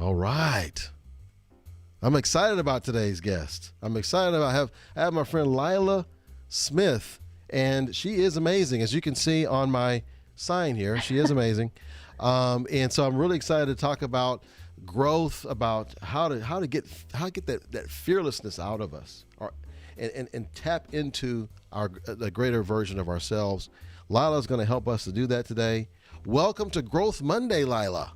All right. I'm excited about today's guest. I'm excited about I have my friend Lila Smith, and she is amazing. As you can see on my sign here, she is amazing. And so I'm really excited to talk about growth, about how to get that fearlessness out of us, and tap into the greater version of ourselves. Lila's going to help us to do that today. Welcome to Growth Monday, Lila.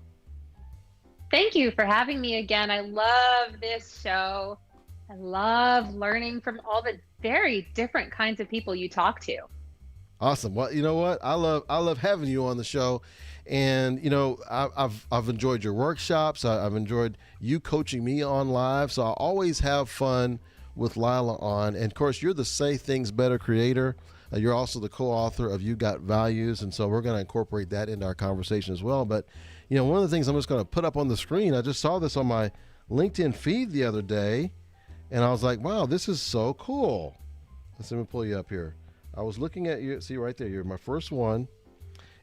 Thank you for having me again. I love this show. I love learning from all the very different kinds of people you talk to. Awesome. Well, you know what? I love having you on the show, and I've enjoyed your workshops. I've enjoyed you coaching me on live. So I always have fun with Lila on. And of course, you're the Say Things Better creator. You're also the co-author of You Got Values, and so we're going to incorporate that into our conversation as well. But one of the things I'm just going to put up on the screen, I just saw this on my LinkedIn feed the other day, and I was like, wow, this is so cool. Let me pull you up here. I was looking at you. See right there, you're my first one,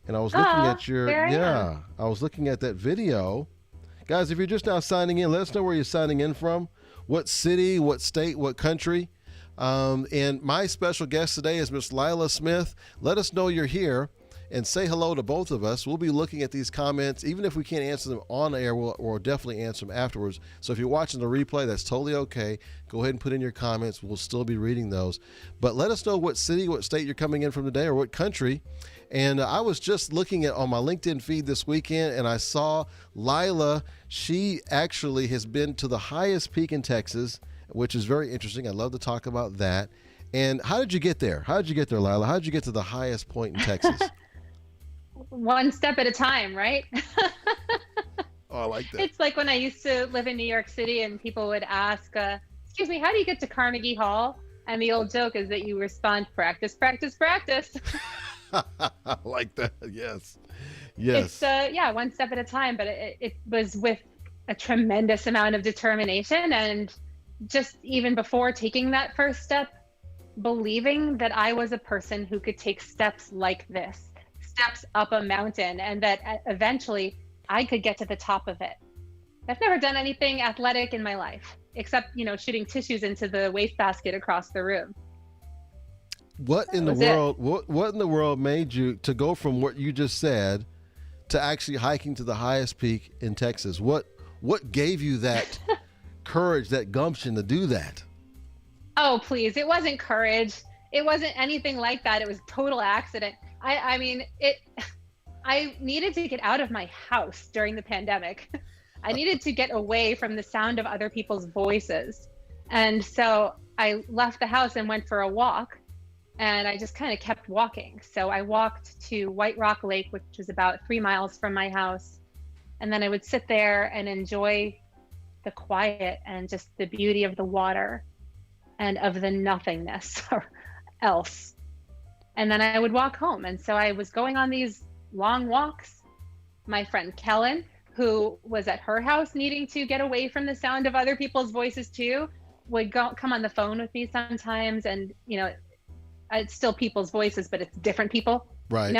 and I was looking at I was looking at that video. Guys, if you're just now signing in, let us know where you're signing in from, what city, what state, what country. And my special guest today is Miss Lila Smith. Let us know you're here and say hello to both of us. We'll be looking at these comments. Even if we can't answer them on air, we'll definitely answer them afterwards. So if you're watching the replay, that's totally okay. Go ahead and put in your comments. We'll still be reading those. But let us know what city, what state you're coming in from today, or what country. And I was just looking at on my LinkedIn feed this weekend, and I saw Lila. She actually has been to the highest peak in Texas, which is very interesting. I'd love to talk about that. And how did you get there? How did you get there, Lila? How did you get to the highest point in Texas? One step at a time, right? Oh, I like that. It's like when I used to live in New York City and people would ask, excuse me, how do you get to Carnegie Hall? And the old joke is that you respond, practice, practice, practice. I like that. Yes. Yes. It's, one step at a time, but it was with a tremendous amount of determination, and just even before taking that first step, believing that I was a person who could take steps like this, steps up a mountain, and that eventually I could get to the top of it. I've never done anything athletic in my life, except, shooting tissues into the wastebasket across the room. What in the world made you to go from what you just said to actually hiking to the highest peak in Texas? What gave you that courage, that gumption to do that? Oh, please. It wasn't courage. It wasn't anything like that. It was total accident. I needed to get out of my house during the pandemic. I needed to get away from the sound of other people's voices. And so I left the house and went for a walk, and I just kind of kept walking. So I walked to White Rock Lake, which was about 3 miles from my house. And then I would sit there and enjoy the quiet and just the beauty of the water and of the nothingness else. And then I would walk home. And so I was going on these long walks. My friend Kellen, who was at her house needing to get away from the sound of other people's voices too, would come on the phone with me sometimes. And, it's still people's voices, but it's different people. Right.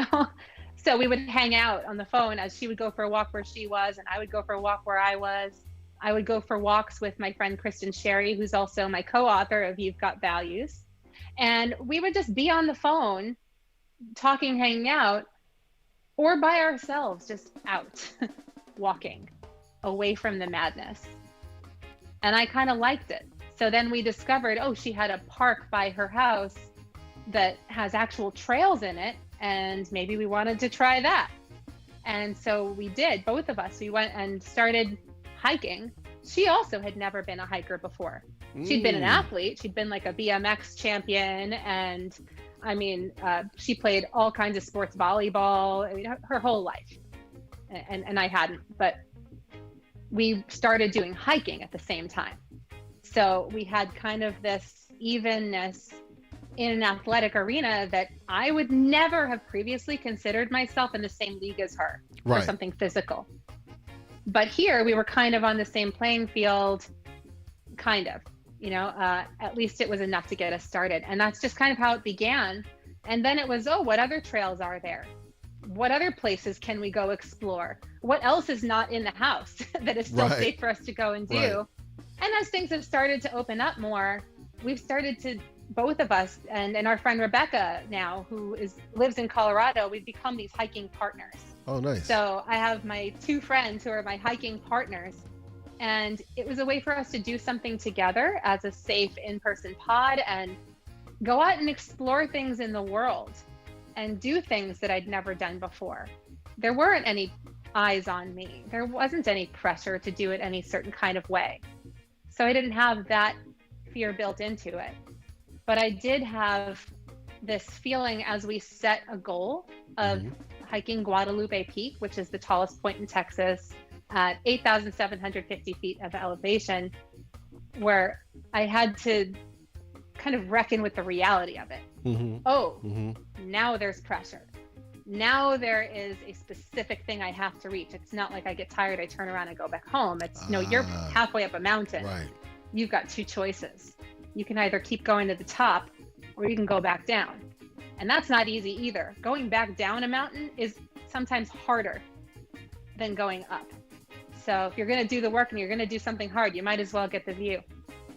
So we would hang out on the phone as she would go for a walk where she was, and I would go for a walk where I was. I would go for walks with my friend Kristen Sherry, who's also my co-author of You've Got Values. And we would just be on the phone, talking, hanging out, or by ourselves, just out, walking away from the madness. And I kind of liked it. So then we discovered, she had a park by her house that has actual trails in it, and maybe we wanted to try that. And so we did, both of us. We went and started hiking. She also had never been a hiker before. She'd been an athlete. She'd been like a BMX champion, and she played all kinds of sports, volleyball, her whole life. And I hadn't, but we started doing hiking at the same time. So we had kind of this evenness in an athletic arena that I would never have previously considered myself in the same league as her for something physical. But here we were kind of on the same playing field, kind of, at least it was enough to get us started. And that's just kind of how it began. And then it was, what other trails are there? what other places can we go explore? What else is not in the house that is still safe for us to go and do? Right. And as things have started to open up more, we've started to, both of us and our friend Rebecca now, who lives in Colorado, we've become these hiking partners. Oh, nice. So I have my two friends who are my hiking partners. And it was a way for us to do something together as a safe in-person pod and go out and explore things in the world and do things that I'd never done before. There weren't any eyes on me. There wasn't any pressure to do it any certain kind of way. So I didn't have that fear built into it. But I did have this feeling as we set a goal of hiking Guadalupe Peak, which is the tallest point in Texas at 8,750 feet of elevation, where I had to kind of reckon with the reality of it. Now there's pressure. Now there is a specific thing I have to reach. It's not like I get tired, I turn around and go back home. It's no, you're halfway up a mountain. Right. You've got two choices. You can either keep going to the top or you can go back down. And that's not easy either. Going back down a mountain is sometimes harder than going up. So if you're going to do the work and you're going to do something hard, you might as well get the view.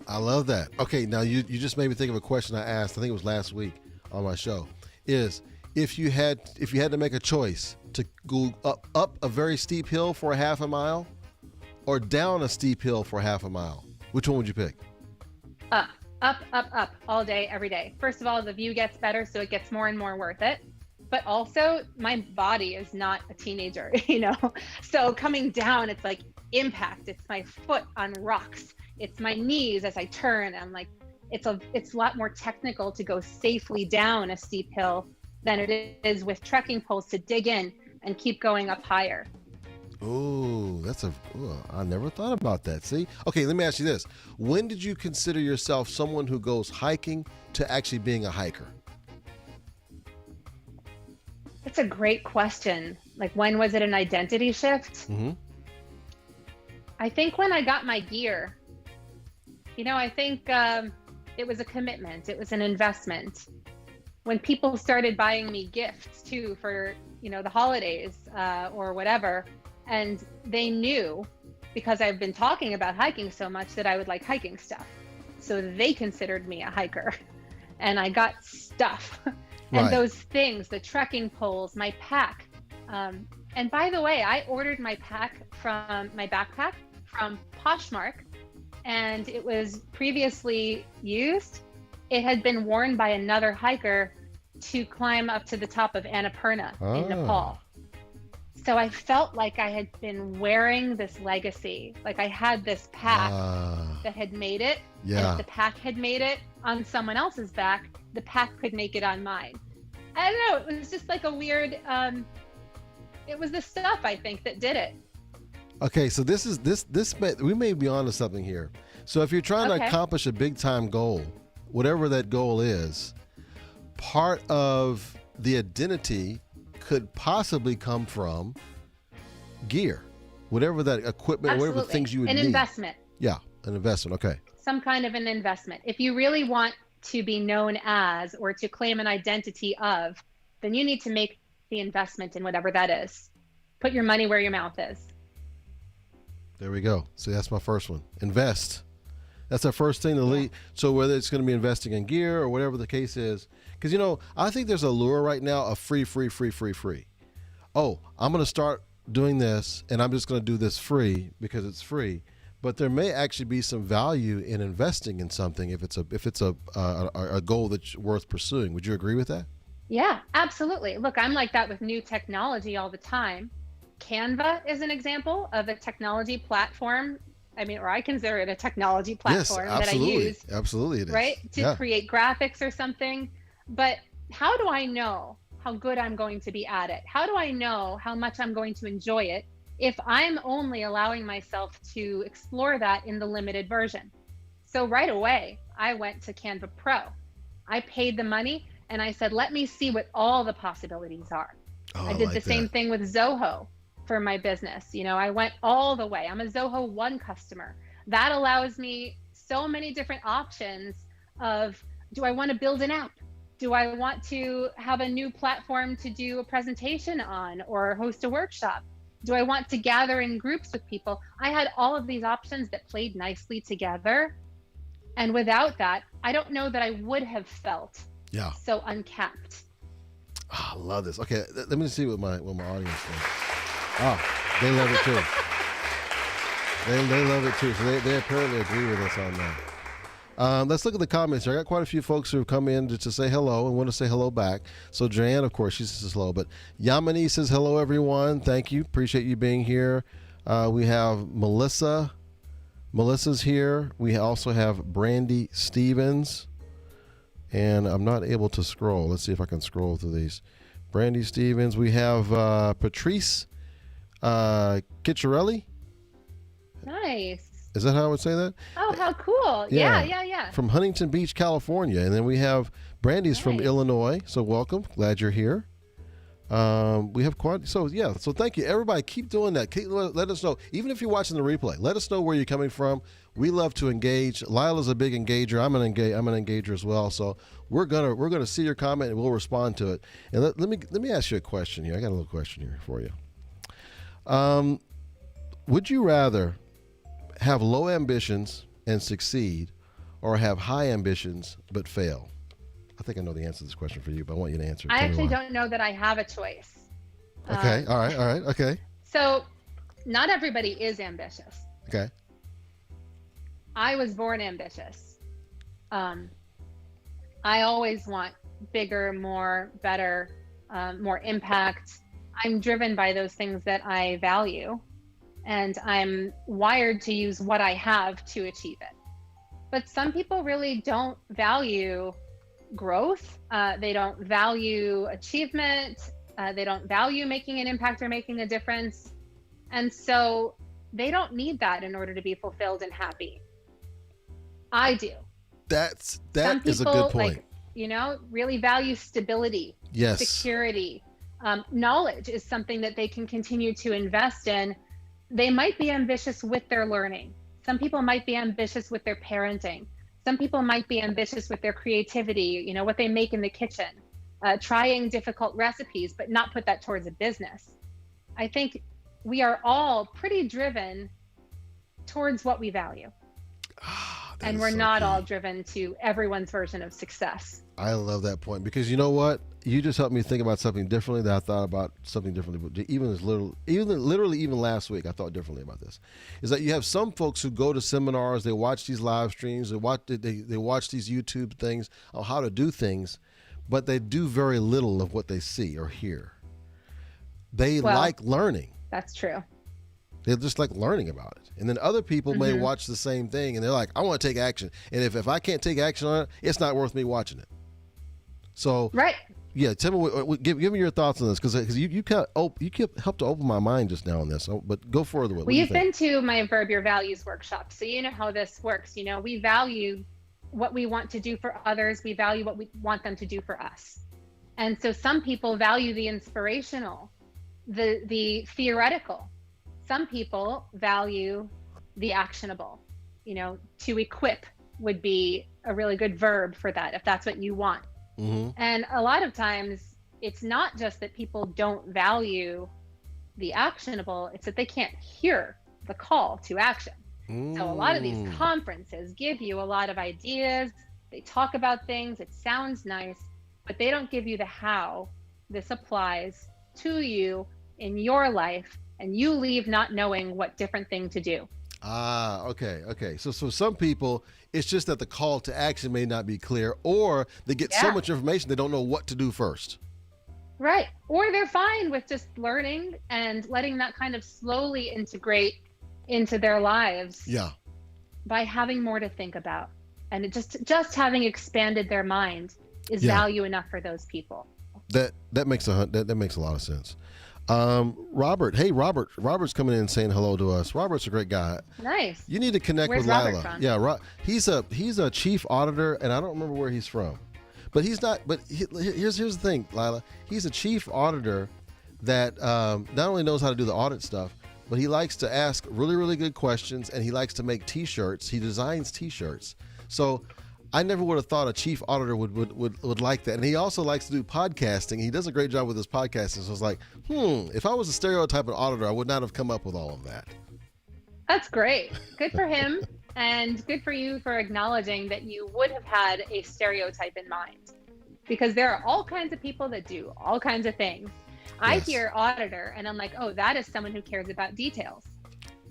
I love that. Okay, now you just made me think of a question I asked, I think it was last week on my show, is if you had to make a choice to go up a very steep hill for a half a mile or down a steep hill for half a mile, which one would you pick? Up, all day, every day. First of all, the view gets better, so it gets more and more worth it. But also, my body is not a teenager, So coming down, it's like impact. It's my foot on rocks. It's my knees as I turn. I'm like, it's a lot more technical to go safely down a steep hill than it is with trekking poles to dig in and keep going up higher. Oh, I never thought about that. See? Okay, let me ask you this. When did you consider yourself someone who goes hiking to actually being a hiker? That's a great question. Like, when was it an identity shift? I think when I got my gear. I think it was a commitment. It was an investment. When people started buying me gifts too for, the holidays or whatever, and they knew, because I've been talking about hiking so much, that I would like hiking stuff. So they considered me a hiker. And I got stuff. And those things, the trekking poles, my pack. And by the way, I ordered my backpack from Poshmark, and it was previously used. It had been worn by another hiker to climb up to the top of Annapurna in Nepal. So I felt like I had been wearing this legacy. Like I had this pack that had made it. Yeah. And if the pack had made it on someone else's back, the pack could make it on mine. I don't know. It was just like a weird, it was the stuff, I think, that did it. Okay, so we may be onto something here. So if you're trying to accomplish a big time goal, whatever that goal is, part of the identity could possibly come from gear, whatever that equipment, Absolutely. whatever things you would need. An investment. Yeah, an investment. Okay. Some kind of an investment. If you really want to be known as or to claim an identity of, then you need to make the investment in whatever that is. Put your money where your mouth is. There we go. See, that's my first one. Invest. That's our first thing to lead. So whether it's going to be investing in gear or whatever the case is, because, I think there's a lure right now of free. Oh, I'm going to start doing this and I'm just going to do this free because it's free. But there may actually be some value in investing in something if it's a goal that's worth pursuing. Would you agree with that? Yeah, absolutely. Look, I'm like that with new technology all the time. Canva is an example of a technology platform. Or I consider it a technology platform that I use. Absolutely it is. Right? To create graphics or something. But how do I know how good I'm going to be at it? How do I know how much I'm going to enjoy it if I'm only allowing myself to explore that in the limited version? So right away, I went to Canva Pro. I paid the money and I said, let me see what all the possibilities are. I did the same thing with Zoho for my business. I went all the way. I'm a Zoho 1 customer. That allows me so many different options of, do I want to build an app? Do I want to have a new platform to do a presentation on or host a workshop? Do I want to gather in groups with people? I had all of these options that played nicely together. And without that, I don't know that I would have felt so uncapped. Oh, I love this. Okay, let me see what my audience thinks. Oh, they love it too. They love it too. So they apparently agree with us on that. Let's look at the comments here. I got quite a few folks who have come in to say hello and want to say hello back. So Joanne, of course, she says hello. But Yamini says hello, everyone. Thank you. Appreciate you being here. We have Melissa. Melissa's here. We also have Brandy Stevens. And I'm not able to scroll. Let's see if I can scroll through these. Brandy Stevens. We have Patrice Ciccarelli. Nice. Is that how I would say that? Oh, how cool. Yeah. From Huntington Beach, California. And then we have Brandy's from Illinois. So welcome. Glad you're here. We have quite, so thank you. Everybody keep doing that. Let us know. Even if you're watching the replay, let us know where you're coming from. We love to engage. Lila's a big engager. I'm an engager as well. So we're gonna see your comment and we'll respond to it. And let me ask you a question here. I got a little question here for you. Would you rather have low ambitions and succeed, or have high ambitions but fail? I think I know the answer to this question for you, but I want you to answer it. I actually don't know that I have a choice. Okay. All right. Okay. So not everybody is ambitious. Okay. I was born ambitious. I always want bigger, more, better, more impact. I'm driven by those things that I value, and I'm wired to use what I have to achieve it. But some people really don't value growth. They don't value achievement. They don't value making an impact or making a difference. And so they don't need that in order to be fulfilled and happy. I do. That is a good point. Really value stability, yes, security. Knowledge is something that they can continue to invest in. They might be ambitious with their learning. Some people might be ambitious with their parenting. Some people might be ambitious with their creativity, what they make in the kitchen, trying difficult recipes, but not put that towards a business. I think we are all pretty driven towards what we value. And we're not all driven to everyone's version of success. I love that point, because you know what? You just helped me think about something differently that I thought about something differently. But even last week, I thought differently about this. Is that you have some folks who go to seminars, they watch these live streams, they watch these YouTube things on how to do things, but they do very little of what they see or hear. They like learning. That's true. They just like learning about it. And then other people may watch the same thing and they're like, I want to take action. And if I can't take action on it, it's not worth me watching it. So, right. Yeah, tell me, give me your thoughts on this, because you helped to open my mind just now on this. But go further with it. Well, you've been to my Verb Your Values workshop, so you know how this works. We value what we want to do for others. We value what we want them to do for us. And so some people value the inspirational, the theoretical. Some people value the actionable. To equip would be a really good verb for that, if that's what you want. Mm-hmm. And a lot of times it's not just that people don't value the actionable, it's that they can't hear the call to action. So a lot of these conferences give you a lot of ideas, they talk about things, it sounds nice, but they don't give you the how this applies to you in your life, and you leave not knowing what different thing to do. Okay. So some people, it's just that the call to action may not be clear, or they get so much information they don't know what to do first. Right. Or they're fine with just learning and letting that kind of slowly integrate into their lives. Yeah. By having more to think about. And it just having expanded their mind is value enough for those people. That makes a lot of sense. Robert, hey Robert. Robert's coming in and saying hello to us. Robert's a great guy. Nice. You need to connect Where's with Robert Lila. from? Yeah, he's a chief auditor, and I don't remember where he's from, but he's not. But here's the thing, Lila. He's a chief auditor that not only knows how to do the audit stuff, but he likes to ask really, really good questions, and he likes to make T-shirts. He designs T-shirts. So I never would have thought a chief auditor would like that. And he also likes to do podcasting. He does a great job with his podcasting. So it's like, if I was a stereotype of auditor, I would not have come up with all of that. That's great. Good for him. And good for you for acknowledging that you would have had a stereotype in mind. Because there are all kinds of people that do all kinds of things. I Yes. hear auditor and I'm like, oh, that is someone who cares about details,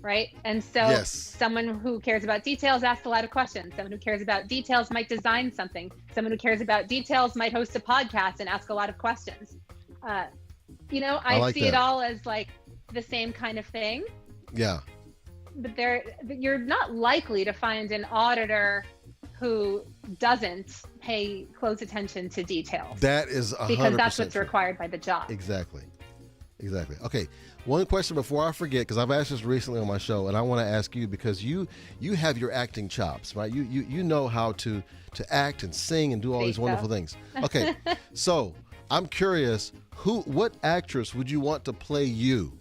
right? And so Yes. someone who cares about details asks a lot of questions. Someone who cares about details might design something. Someone who cares about details might host a podcast and ask a lot of questions. I like see that. it all as like the same kind of thing. Yeah. But you're not likely to find an auditor who doesn't pay close attention to details. That is 100% because that's what's true. required by the job. Exactly. Okay. One question before I forget, because I've asked this recently on my show, and I want to ask you because you have your acting chops, right? You know how to act and sing and do all these wonderful things. Okay. So I'm curious, what actress would you want to play you?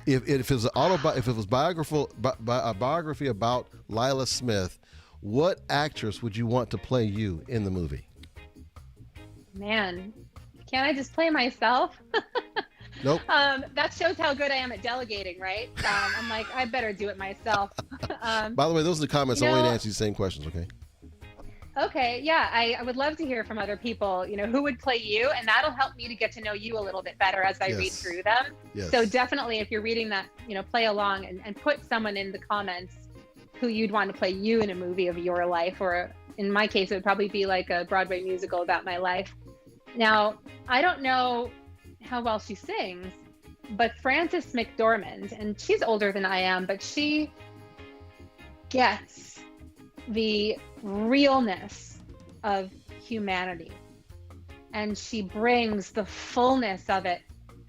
If it was a biography about Lila Smith, what actress would you want to play you in the movie? Man, can't I just play myself? Nope. That shows how good I am at delegating, right? I'm like, I better do it myself. By the way, those are the comments. I want you to answer these same questions, okay? Okay, yeah, I would love to hear from other people, who would play you, and that'll help me to get to know you a little bit better as I read through them. Yes. So definitely, if you're reading that, play along and put someone in the comments who you'd want to play you in a movie of your life, or in my case, it would probably be like a Broadway musical about my life. Now, I don't know how well she sings, but Frances McDormand, and she's older than I am, but she gets the realness of humanity, and she brings the fullness of it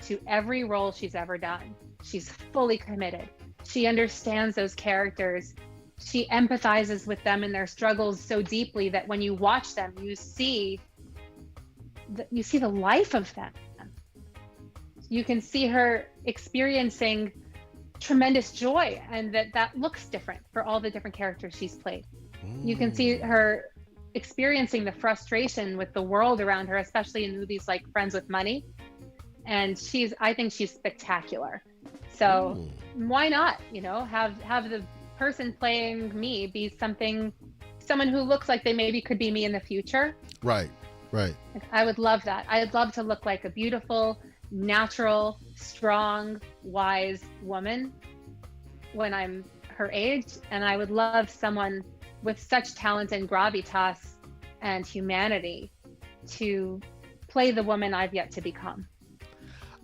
to every role she's ever done. She's fully committed. She understands those characters. She empathizes with them and their struggles so deeply that when you watch them, you see the life of them. You can see her experiencing tremendous joy, and that looks different for all the different characters she's played. You can see her experiencing the frustration with the world around her, especially in movies like Friends with Money. And I think she's spectacular. So why not, have the person playing me be someone who looks like they maybe could be me in the future. Right. I would love that. I'd love to look like a beautiful, natural, strong, wise woman when I'm her age. And I would love someone with such talent and gravitas and humanity to play the woman I've yet to become.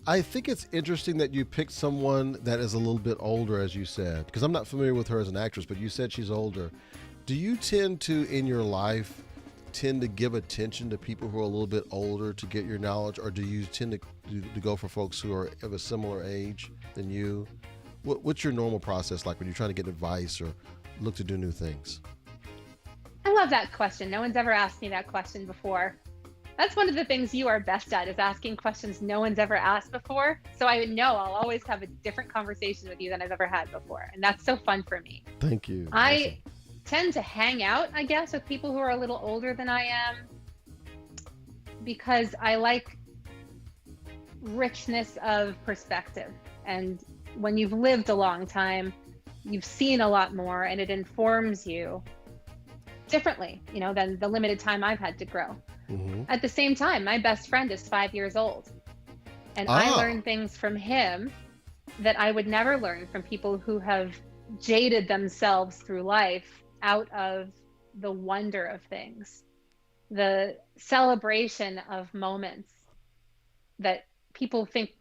I think it's interesting that you picked someone that is a little bit older, as you said, because I'm not familiar with her as an actress, but you said she's older. Do you tend to, in your life, give attention to people who are a little bit older to get your knowledge, or do you tend to go for folks who are of a similar age than you? What's your normal process like when you're trying to get advice or look to do new things? I love that question. No one's ever asked me that question before. That's one of the things you are best at, is asking questions no one's ever asked before. So I know I'll always have a different conversation with you than I've ever had before. And that's so fun for me. Thank you. I tend to hang out, I guess, with people who are a little older than I am, because I like richness of perspective. And when you've lived a long time, you've seen a lot more, and it informs you differently, than the limited time I've had to grow. Mm-hmm. At the same time, my best friend is 5 years old, and I learn things from him that I would never learn from people who have jaded themselves through life out of the wonder of things, the celebration of moments that people think,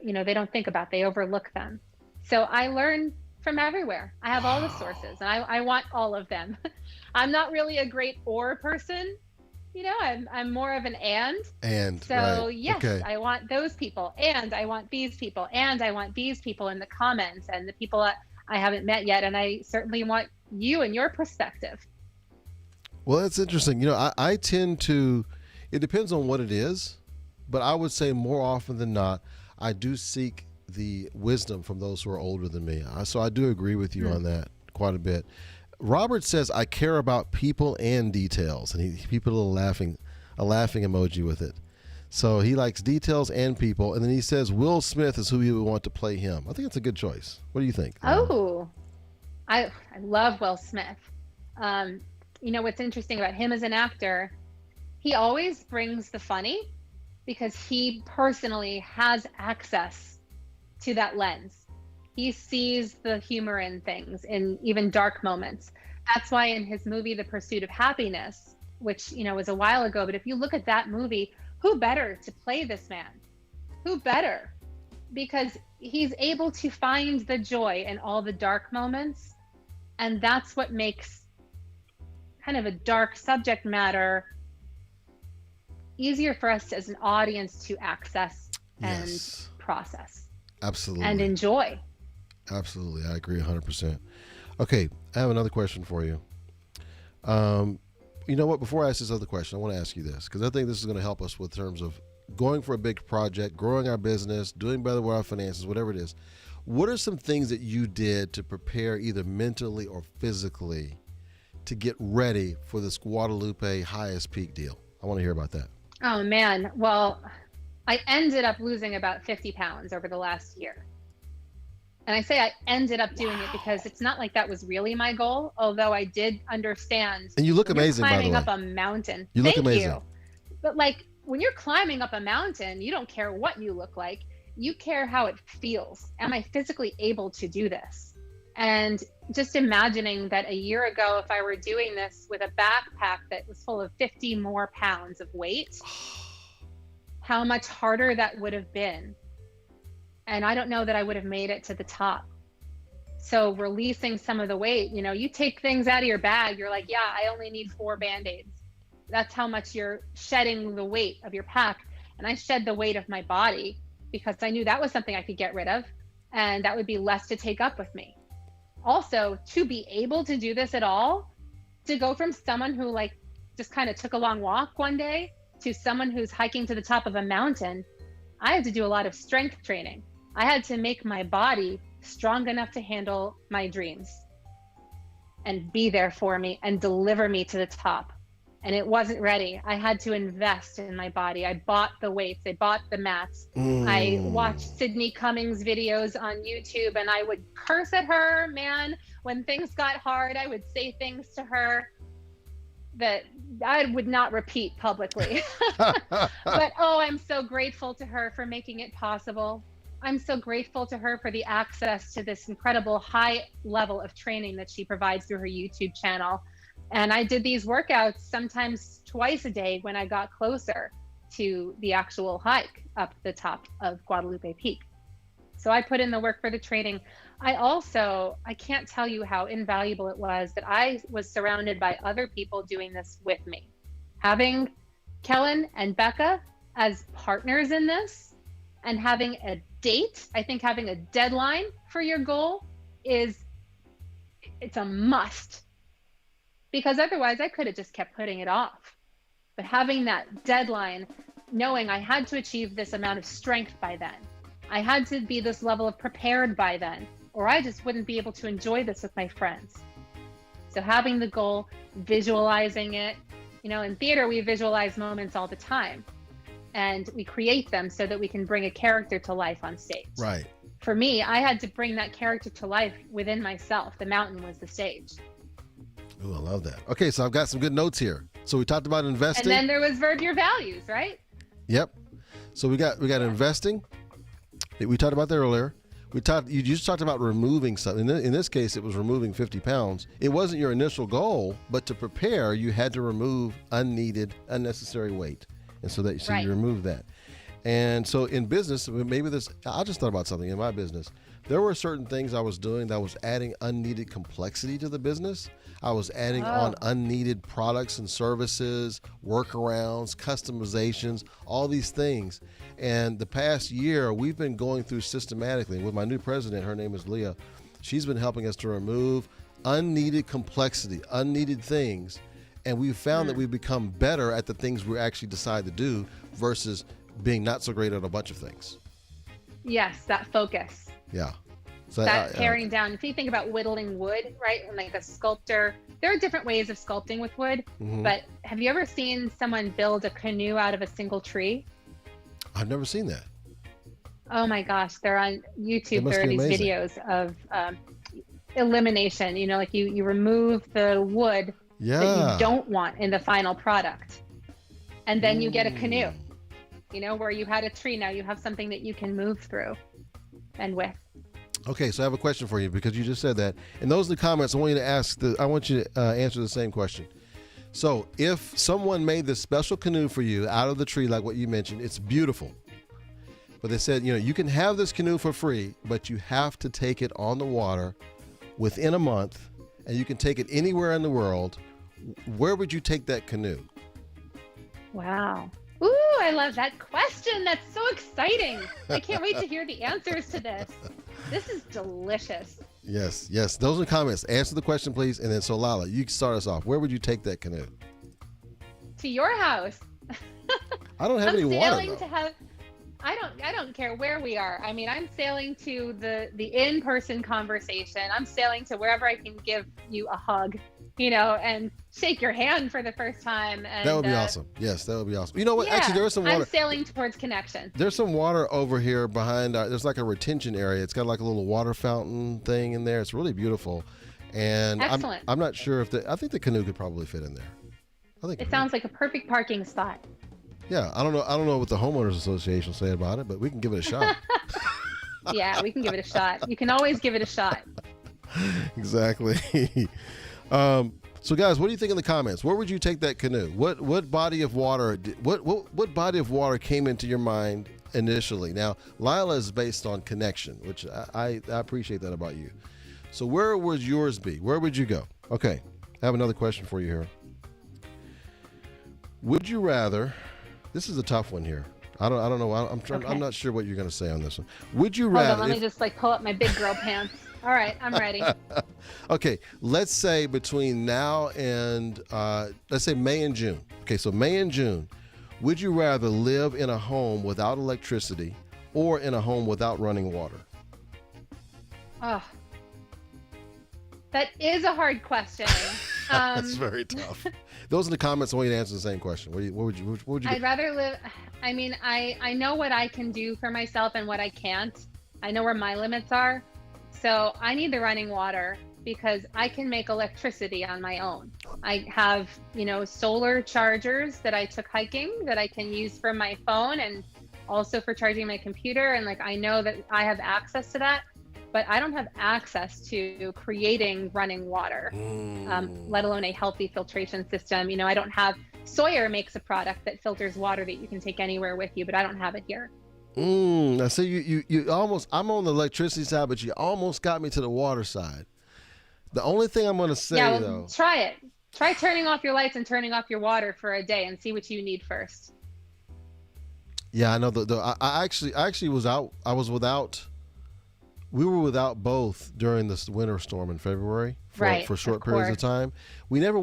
they don't think about, they overlook them. So I learn from everywhere. I have all the sources, and I want all of them. I'm not really a great or person. I'm more of an and. So right. yes, okay. I want those people, and I want these people, and I want these people in the comments, and the people that I haven't met yet. And I certainly want you and your perspective. Well, that's interesting. I tend to, it depends on what it is, but I would say more often than not, I do seek the wisdom from those who are older than me. So I do agree with you on that quite a bit. Robert says, I care about people and details. And he put a laughing emoji with it. So he likes details and people. And then he says Will Smith is who he would want to play him. I think it's a good choice. What do you think? Oh, I love Will Smith. What's interesting about him as an actor, he always brings the funny because he personally has access to that lens. He sees the humor in things, in even dark moments. That's why in his movie, The Pursuit of Happiness, which, was a while ago, but if you look at that movie, who better to play this man? Who better? Because he's able to find the joy in all the dark moments. And that's what makes kind of a dark subject matter easier for us as an audience to access and process. Absolutely. And enjoy. Absolutely. I agree 100%. Okay. I have another question for you. You know what? Before I ask this other question, I want to ask you this, because I think this is going to help us with terms of going for a big project, growing our business, doing better with our finances, whatever it is. What are some things that you did to prepare either mentally or physically to get ready for this Guadalupe highest peak deal? I want to hear about that. Oh, man. Well, I ended up losing about 50 pounds over the last year. And I say I ended up doing it because it's not like that was really my goal, although I did understand. And you look amazing, by the way. Climbing up a mountain. You look amazing. Thank you. But like when you're climbing up a mountain, you don't care what you look like. You care how it feels. Am I physically able to do this? And just imagining that a year ago, if I were doing this with a backpack that was full of 50 more pounds of weight, how much harder that would have been. And I don't know that I would have made it to the top. So releasing some of the weight, you take things out of your bag, you're like, yeah, I only need 4 Band-Aids. That's how much you're shedding the weight of your pack. And I shed the weight of my body because I knew that was something I could get rid of and that would be less to take up with me. Also, to be able to do this at all, to go from someone who just kind of took a long walk one day to someone who's hiking to the top of a mountain, I had to do a lot of strength training. I had to make my body strong enough to handle my dreams and be there for me and deliver me to the top. And it wasn't ready. I had to invest in my body. I bought the weights. I bought the mats. I watched Sydney Cummings videos on YouTube and I would curse at her, man. When things got hard, I would say things to her that I would not repeat publicly. But I'm so grateful to her for making it possible. I'm so grateful to her for the access to this incredible high level of training that she provides through her YouTube channel. And I did these workouts sometimes twice a day when I got closer to the actual hike up the top of Guadalupe Peak. So I put in the work for the training. I can't tell you how invaluable it was that I was surrounded by other people doing this with me. Having Kellen and Becca as partners in this and having a date, I think having a deadline for your goal it's a must. Because otherwise I could have just kept putting it off. But having that deadline, knowing I had to achieve this amount of strength by then, I had to be this level of prepared by then, or I just wouldn't be able to enjoy this with my friends. So having the goal, visualizing it, in theater, we visualize moments all the time and we create them so that we can bring a character to life on stage. Right. For me, I had to bring that character to life within myself. The mountain was the stage. Oh, I love that. Okay, so I've got some good notes here. So we talked about investing. And then there was Verb Your Values, right? Yep. So we got investing. We talked about that earlier. You just talked about removing something. In this case, it was removing 50 pounds. It wasn't your initial goal, but to prepare, you had to remove unnecessary weight. And so you remove that. And so in business, I just thought about something in my business. There were certain things I was doing that was adding unneeded complexity to the business. I was adding on unneeded products and services, workarounds, customizations, all these things. And the past year, we've been going through systematically. With my new president, her name is Leah, she's been helping us to remove unneeded complexity, unneeded things. And we've found that we've become better at the things we actually decide to do versus being not so great at a bunch of things. Yes, that focus. Yeah. So that paring down. If you think about whittling wood, right? And like a sculptor, there are different ways of sculpting with wood. But have you ever seen someone build a canoe out of a single tree? I've never seen that. Oh my gosh, they're on YouTube. must There are be these amazing. videos of elimination. You know, like you remove the wood that Yeah. you don't want in the final product, and then you get a canoe. You know, where you had a tree, now you have something that you can move through and with. Okay, so I have a question for you because you just said that. And those are the comments I want you to ask. I want you to answer the same question. So if someone made this special canoe for you out of the tree, like what you mentioned, it's beautiful. But they said, you know, you can have this canoe for free, but you have to take it on the water within a month, and you can take it anywhere in the world. Where would you take that canoe? Wow. Ooh, I love that question. That's so exciting. I can't wait to hear the answers to this. This is delicious. Yes, yes. Those are the comments. Answer the question, please. And then, so Lila, you can start us off. Where would you take that canoe? To your house. I don't have any water, though. I don't care where we are. I mean, I'm sailing to the in-person conversation. I'm sailing to wherever I can give you a hug, you know, and shake your hand for the first time. And, That would be awesome. Yes, that would be awesome. You know what? Yeah, Actually, there's some water. I'm sailing towards connection. There's some water over here behind. There's like a retention area. It's got like a little water fountain thing in there. It's really beautiful. And Excellent. I'm not sure if I think the canoe could probably fit in there. I think It sounds like a perfect parking spot. Yeah, I don't know what the homeowners association say about it, but we can give it a shot. Yeah, we can give it a shot. You can always give it a shot. Exactly. So guys, what do you think in the comments? Where would you take that canoe? What body of water what body of water came into your mind initially? Now, Lila is based on connection, which I appreciate that about you. So where would yours be? Where would you go? Okay, I have another question for you here. Would you rather? This is a tough one here. I don't know. I'm not sure what you're going to say on this one. Would you rather? Hold on, let me just like pull up my big girl pants. All right, I'm ready. Okay, let's say between now and let's say May and June. Okay, so May and June, would you rather live in a home without electricity or in a home without running water? Oh, that is a hard question. That's very tough. Those are the comments. I want you to answer the same question. What would you? I'd rather live. I mean, I know what I can do for myself and what I can't. I know where my limits are. So I need the running water because I can make electricity on my own. I have, you know, solar chargers that I took hiking that I can use for my phone and also for charging my computer. And like, I know that I have access to that, but I don't have access to creating running water, let alone a healthy filtration system. You know, I don't have, Sawyer makes a product that filters water that you can take anywhere with you, but I don't have it here. Now see, you almost, I'm on the electricity side, but you almost got me to the water side. The only thing I'm going to say, though. Try it. Try turning off your lights and turning off your water for a day and see what you need first. Yeah, I know. I actually was out. We were without both during this winter storm in February for short periods of time. We never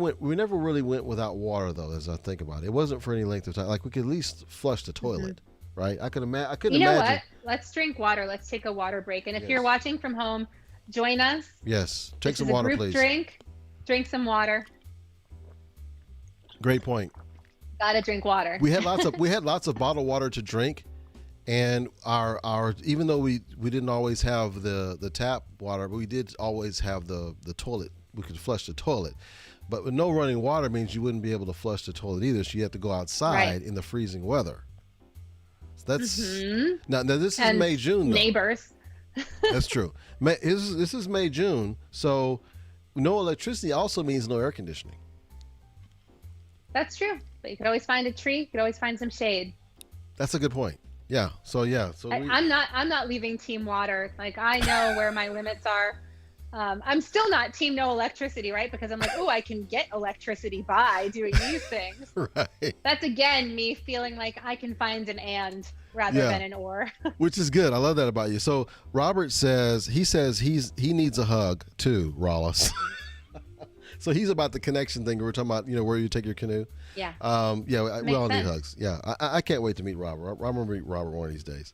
really went without water, though, as I think about it. It wasn't for any length of time. Like, we could at least flush the toilet, right? I couldn't imagine. You know what? Let's drink water. Let's take a water break. And if you're watching from home, join us. Yes. Take some water, please. Drink some water. Great point. Gotta drink water. We had lots of bottled water to drink, and our even though we didn't always have the tap water, but we did always have the toilet. We could flush the toilet, but with no running water means you wouldn't be able to flush the toilet either. So you have to go outside in the freezing weather. So that's now this is May, June, though. Neighbors. That's true. This is May, June, so no electricity also means no air conditioning. That's true. But you could always find a tree. You could always find some shade. That's a good point. Yeah. So I'm not leaving team water. Like, I know where my limits are. I'm still not team no electricity, right? Because I'm like, oh, I can get electricity by doing these things. Right. That's again me feeling like I can find an and rather than an or. Which is good. I love that about you. So Robert says he needs a hug too, Rollis. So he's about the connection thing. We're talking about, where you take your canoe. Yeah. We all need hugs. Yeah. I can't wait to meet Robert. I'm going to meet Robert one of these days.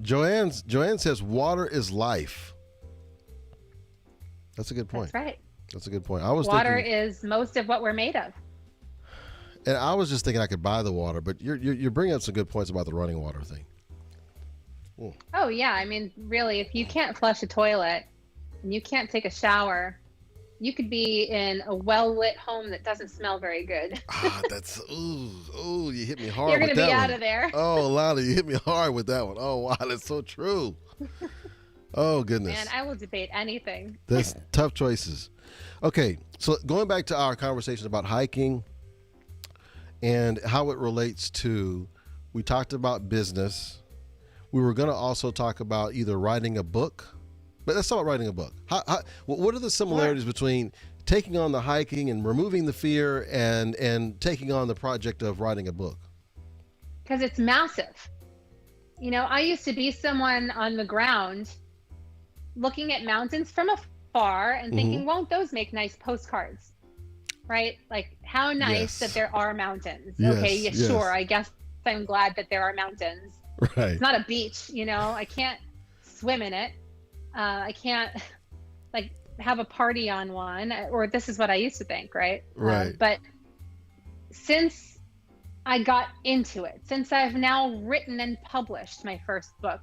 Joanne says water is life. That's a good point. That's right. That's a good point. I was Water thinking, is most of what we're made of. and I was just thinking I could buy the water, but you're bringing up some good points about the running water thing. Oh yeah, I mean, really, if you can't flush a toilet and you can't take a shower, you could be in a well-lit home that doesn't smell very good. That's you hit me hard. You're with gonna be that out one. of there. Oh, Lila, you hit me hard with that one. Oh wow, that's so true. Oh goodness. Man, I will debate anything. That's tough choices. Okay, so going back to our conversation about hiking and how it relates to, we talked about business. We were going to also talk about either writing a book, but let's talk about writing a book. What are the similarities between taking on the hiking and removing the fear and taking on the project of writing a book? Because it's massive. You know, I used to be someone on the ground looking at mountains from afar and thinking, won't those make nice postcards? Right? Like, how nice that there are mountains. Yes, Okay, yeah, yes. sure. I guess I'm glad that there are mountains. Right. It's not a beach, you know, I can't swim in it. I can't like have a party on one, or this is what I used to think, right? Right. But since I got into it, since I've now written and published my first book,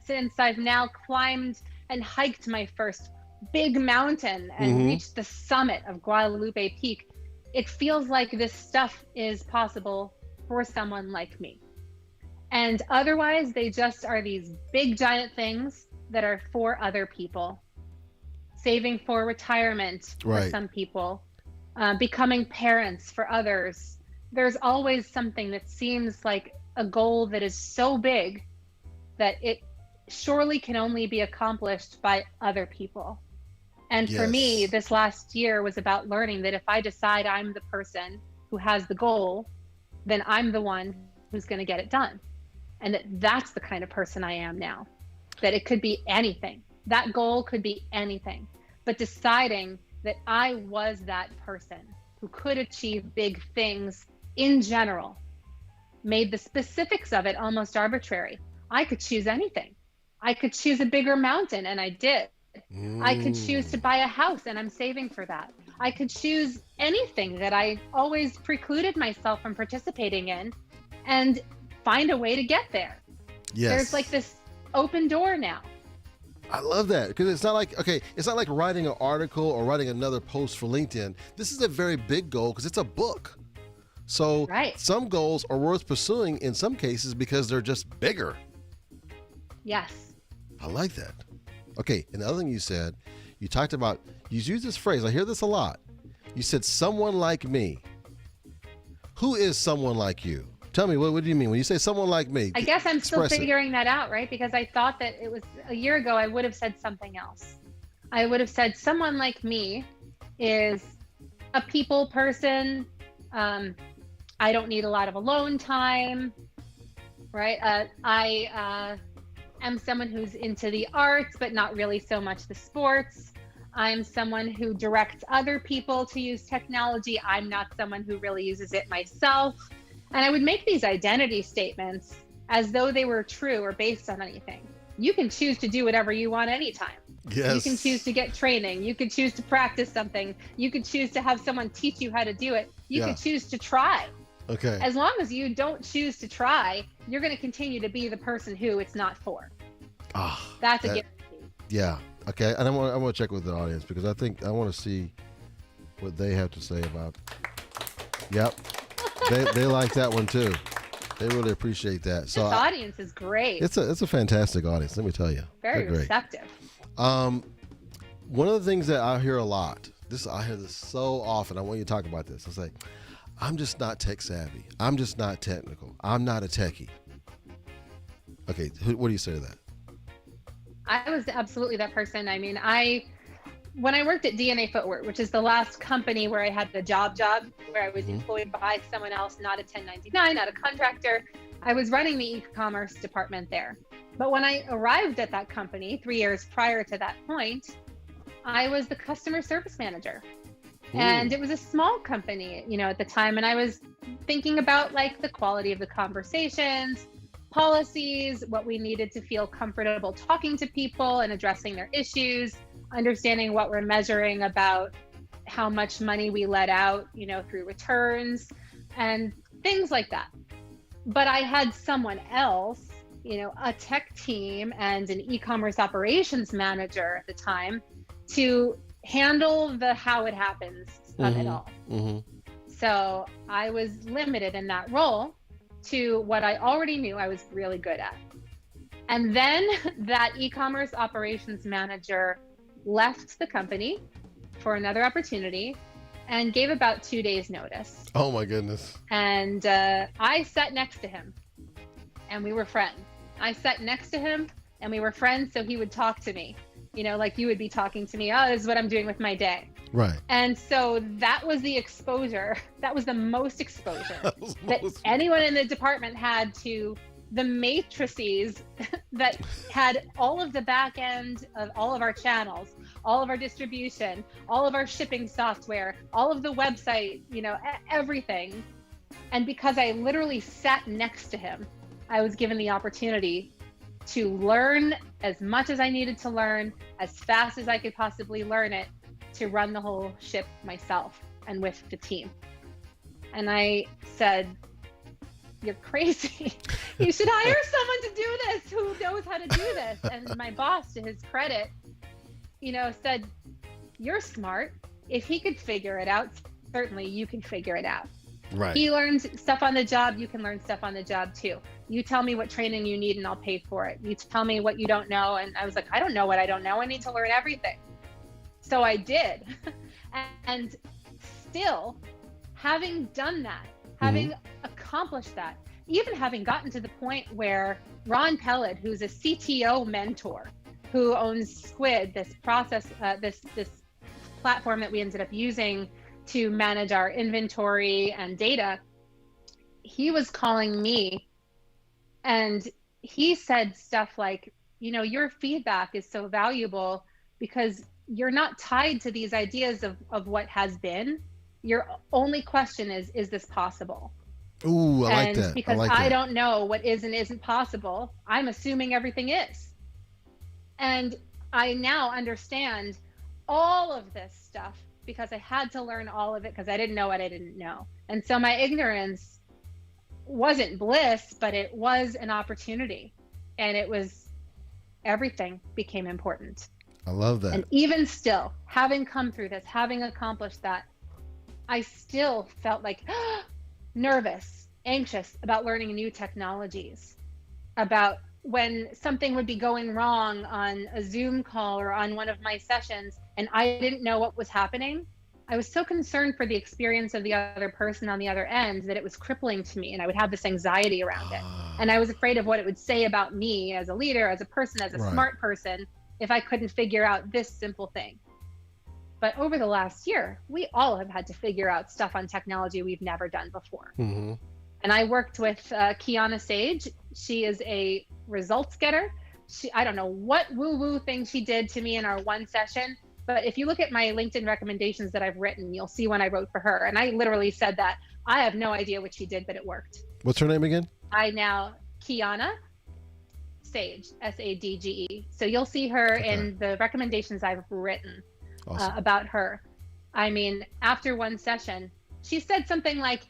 since I've now climbed and hiked my first big mountain and reached the summit of Guadalupe Peak, it feels like this stuff is possible for someone like me. And otherwise, they just are these big giant things that are for other people. Saving for retirement for some people, becoming parents for others. There's always something that seems like a goal that is so big that it surely can only be accomplished by other people. And for me, this last year was about learning that if I decide I'm the person who has the goal, then I'm the one who's going to get it done. And that's the kind of person I am now, that it could be anything. That goal could be anything, but deciding that I was that person who could achieve big things in general made the specifics of it almost arbitrary. I could choose anything. I could choose a bigger mountain, and I did. I could choose to buy a house, and I'm saving for that. I could choose anything that I always precluded myself from participating in and find a way to get there. Yes. There's like this open door now. I love that, because it's not like, it's not like writing an article or writing another post for LinkedIn. This is a very big goal because it's a book. So some goals are worth pursuing in some cases because they're just bigger. Yes. I like that. Okay, and the other thing you said, you talked about, you used this phrase, I hear this a lot. You said, someone like me. Who is someone like you? Tell me, what do you mean when you say someone like me? I guess I'm still Express it. figuring that out, right? Because I thought that it was a year ago, I would have said something else. I would have said someone like me is a people person. I don't need a lot of alone time, right? I am someone who's into the arts, but not really so much the sports. I'm someone who directs other people to use technology. I'm not someone who really uses it myself. And I would make these identity statements as though they were true or based on anything. You can choose to do whatever you want anytime. Yes. You can choose to get training. You could choose to practice something. You could choose to have someone teach you how to do it. You could choose to try. Okay. As long as you don't choose to try, you're going to continue to be the person who it's not for. That's a gift. Yeah. Okay. And I want to check with the audience because I think I want to see what they have to say about. Yep. They like that one too. They really appreciate that. So this audience is great. It's a fantastic audience. Let me tell you. Very They're great. receptive. One of the things that I hear a lot. I hear this so often. I want you to talk about this. It's like, I'm just not tech savvy. I'm just not technical. I'm not a techie. Okay, what do you say to that? I was absolutely that person. I mean, when I worked at DNA Footwear, which is the last company where I had the job, where I was employed by someone else, not a 1099, not a contractor, I was running the e-commerce department there. But when I arrived at that company 3 years prior to that point, I was the customer service manager. And it was a small company, at the time. And I was thinking about like the quality of the conversations, policies, what we needed to feel comfortable talking to people and addressing their issues. understanding what we're measuring about how much money we let out, through returns and things like that. But I had someone else, a tech team and an e-commerce operations manager at the time to handle the how it happens of it all. So I was limited in that role to what I already knew I was really good at. And then that e-commerce operations manager left the company for another opportunity and gave about 2 days notice. Oh my goodness. And I sat next to him and we were friends. I sat next to him and we were friends, so he would talk to me, like you would be talking to me. Oh, this is what I'm doing with my day. Right. And so that was the exposure. That was the most exposure that anyone in the department had to the matrices that had all of the back end of all of our channels, all of our distribution, all of our shipping software, all of the website, everything. And because I literally sat next to him, I was given the opportunity to learn as much as I needed to learn, as fast as I could possibly learn it, to run the whole ship myself and with the team. And I said, you're crazy. You should hire someone to do this who knows how to do this. And my boss, to his credit, said, you're smart. If he could figure it out, certainly you can figure it out. Right. He learned stuff on the job. You can learn stuff on the job too. You tell me what training you need and I'll pay for it. You tell me what you don't know. And I was like, I don't know what I don't know. I need to learn everything. So I did. And still, having done that, having accomplished that, even having gotten to the point where Ron Pellet, who's a CTO mentor, who owns Squid, this process, this platform that we ended up using to manage our inventory and data, he was calling me and he said stuff like, your feedback is so valuable because you're not tied to these ideas of what has been. Your only question is this possible? Ooh, I like that. Because I don't know what is and isn't possible, I'm assuming everything is. And I now understand all of this stuff because I had to learn all of it because I didn't know what I didn't know. And so my ignorance wasn't bliss, but it was an opportunity. And it was, everything became important. I love that. And even still, having come through this, having accomplished that, I still felt like nervous, anxious about learning new technologies, about when something would be going wrong on a Zoom call or on one of my sessions and I didn't know what was happening. I was so concerned for the experience of the other person on the other end that it was crippling to me, and I would have this anxiety around it. And I was afraid of what it would say about me as a leader, as a person, as a smart person, if I couldn't figure out this simple thing. But over the last year, we all have had to figure out stuff on technology we've never done before. And I worked with Kiana Sage. She is a results getter. I don't know what woo-woo thing she did to me in our one session, but if you look at my LinkedIn recommendations that I've written, you'll see one I wrote for her. And I literally said that. I have no idea what she did, but it worked. What's her name again? Kiana Sage, S-A-D-G-E. So you'll see her in the recommendations I've written about her. I mean, after one session, she said something like,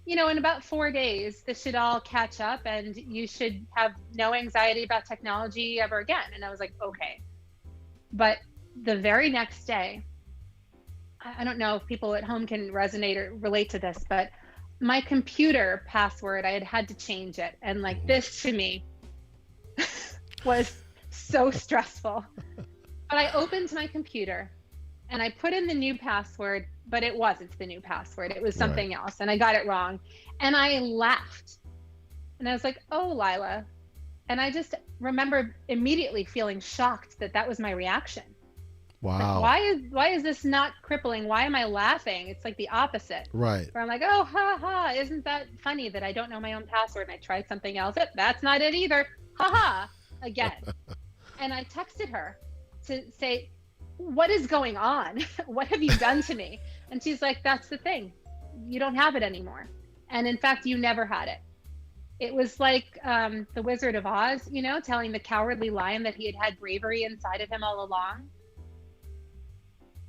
in about 4 days, this should all catch up and you should have no anxiety about technology ever again. And I was like, okay. But the very next day, I don't know if people at home can resonate or relate to this, but my computer password, I had to change it. And like this to me was so stressful. But I opened my computer and I put in the new password, but it wasn't the new password. It was something else. And I got it wrong. And I laughed. And I was like, oh, Lila. And I just remember immediately feeling shocked that that was my reaction. Wow. Like, why is this not crippling? Why am I laughing? It's like the opposite. Right. Where I'm like, oh, ha, ha. Isn't that funny that I don't know my own password and I tried something else? That's not it either. Ha ha. Again. And I texted her to say, what is going on? What have you done to me? And she's like, that's the thing. You don't have it anymore. And in fact, you never had it. It was like the Wizard of Oz, telling the cowardly lion that he had bravery inside of him all along.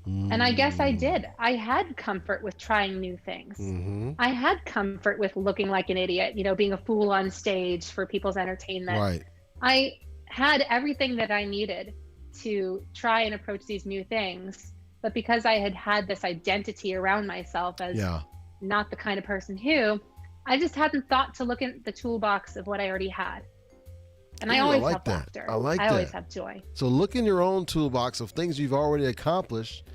And I guess I did. I had comfort with trying new things. Mm-hmm. I had comfort with looking like an idiot, being a fool on stage for people's entertainment. Right. I had everything that I needed to try and approach these new things. But because I had this identity around myself as not the kind of person who, I just hadn't thought to look at the toolbox of what I already had. And I always have laughter. I always have joy. So look in your own toolbox of things you've already accomplished,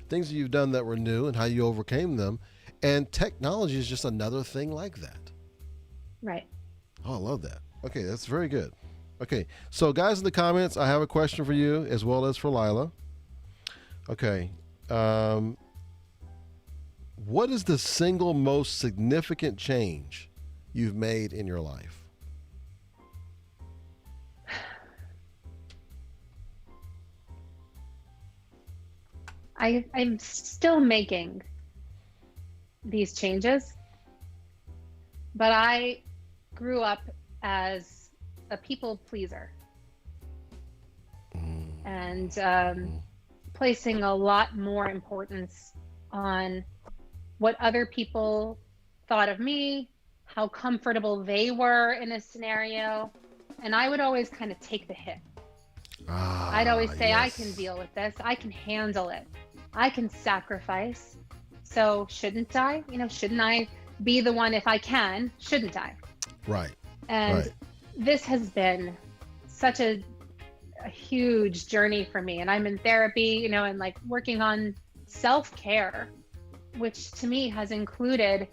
things that you've done that were new and how you overcame them. And technology is just another thing like that. Right. Oh, I love that. Okay, that's very good. Okay, so guys in the comments, I have a question for you as well as for Lila. Okay. What is the single most significant change you've made in your life? I'm still making these changes, but I grew up as a people pleaser and placing a lot more importance on what other people thought of me, how comfortable they were in a scenario, and I would always kind of take the hit. I'd always say, I can deal with this, I can handle it, I can sacrifice, so shouldn't I? Shouldn't I be the one if I can? Shouldn't I? Right. And this has been such a huge journey for me, and I'm in therapy, and like working on self-care, which to me has included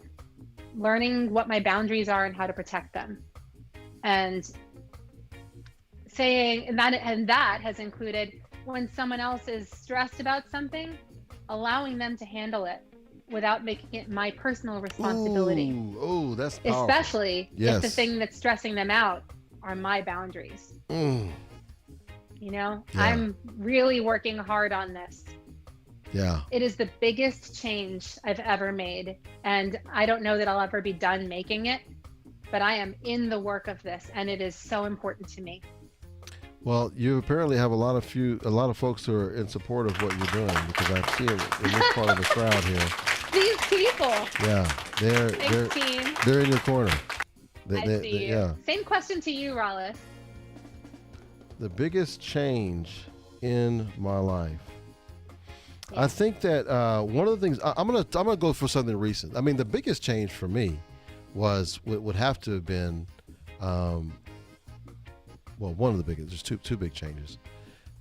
learning what my boundaries are and how to protect them, and saying, and that has included when someone else is stressed about something, allowing them to handle it without making it my personal responsibility. Oh, that's powerful. Especially if the thing that's stressing them out are my boundaries. I'm really working hard on this. Yeah. It is the biggest change I've ever made, and I don't know that I'll ever be done making it, but I am in the work of this, and it is so important to me. Well, you apparently have a lot of folks who are in support of what you're doing, because I see it in this part of the crowd here. These people. Yeah, they're in your corner. I see you. Yeah. Same question to you, Rollis. The biggest change in my life. I think that one of the things I'm gonna go for something recent. I mean, the biggest change for me would have to have been, one of the biggest. There's two big changes.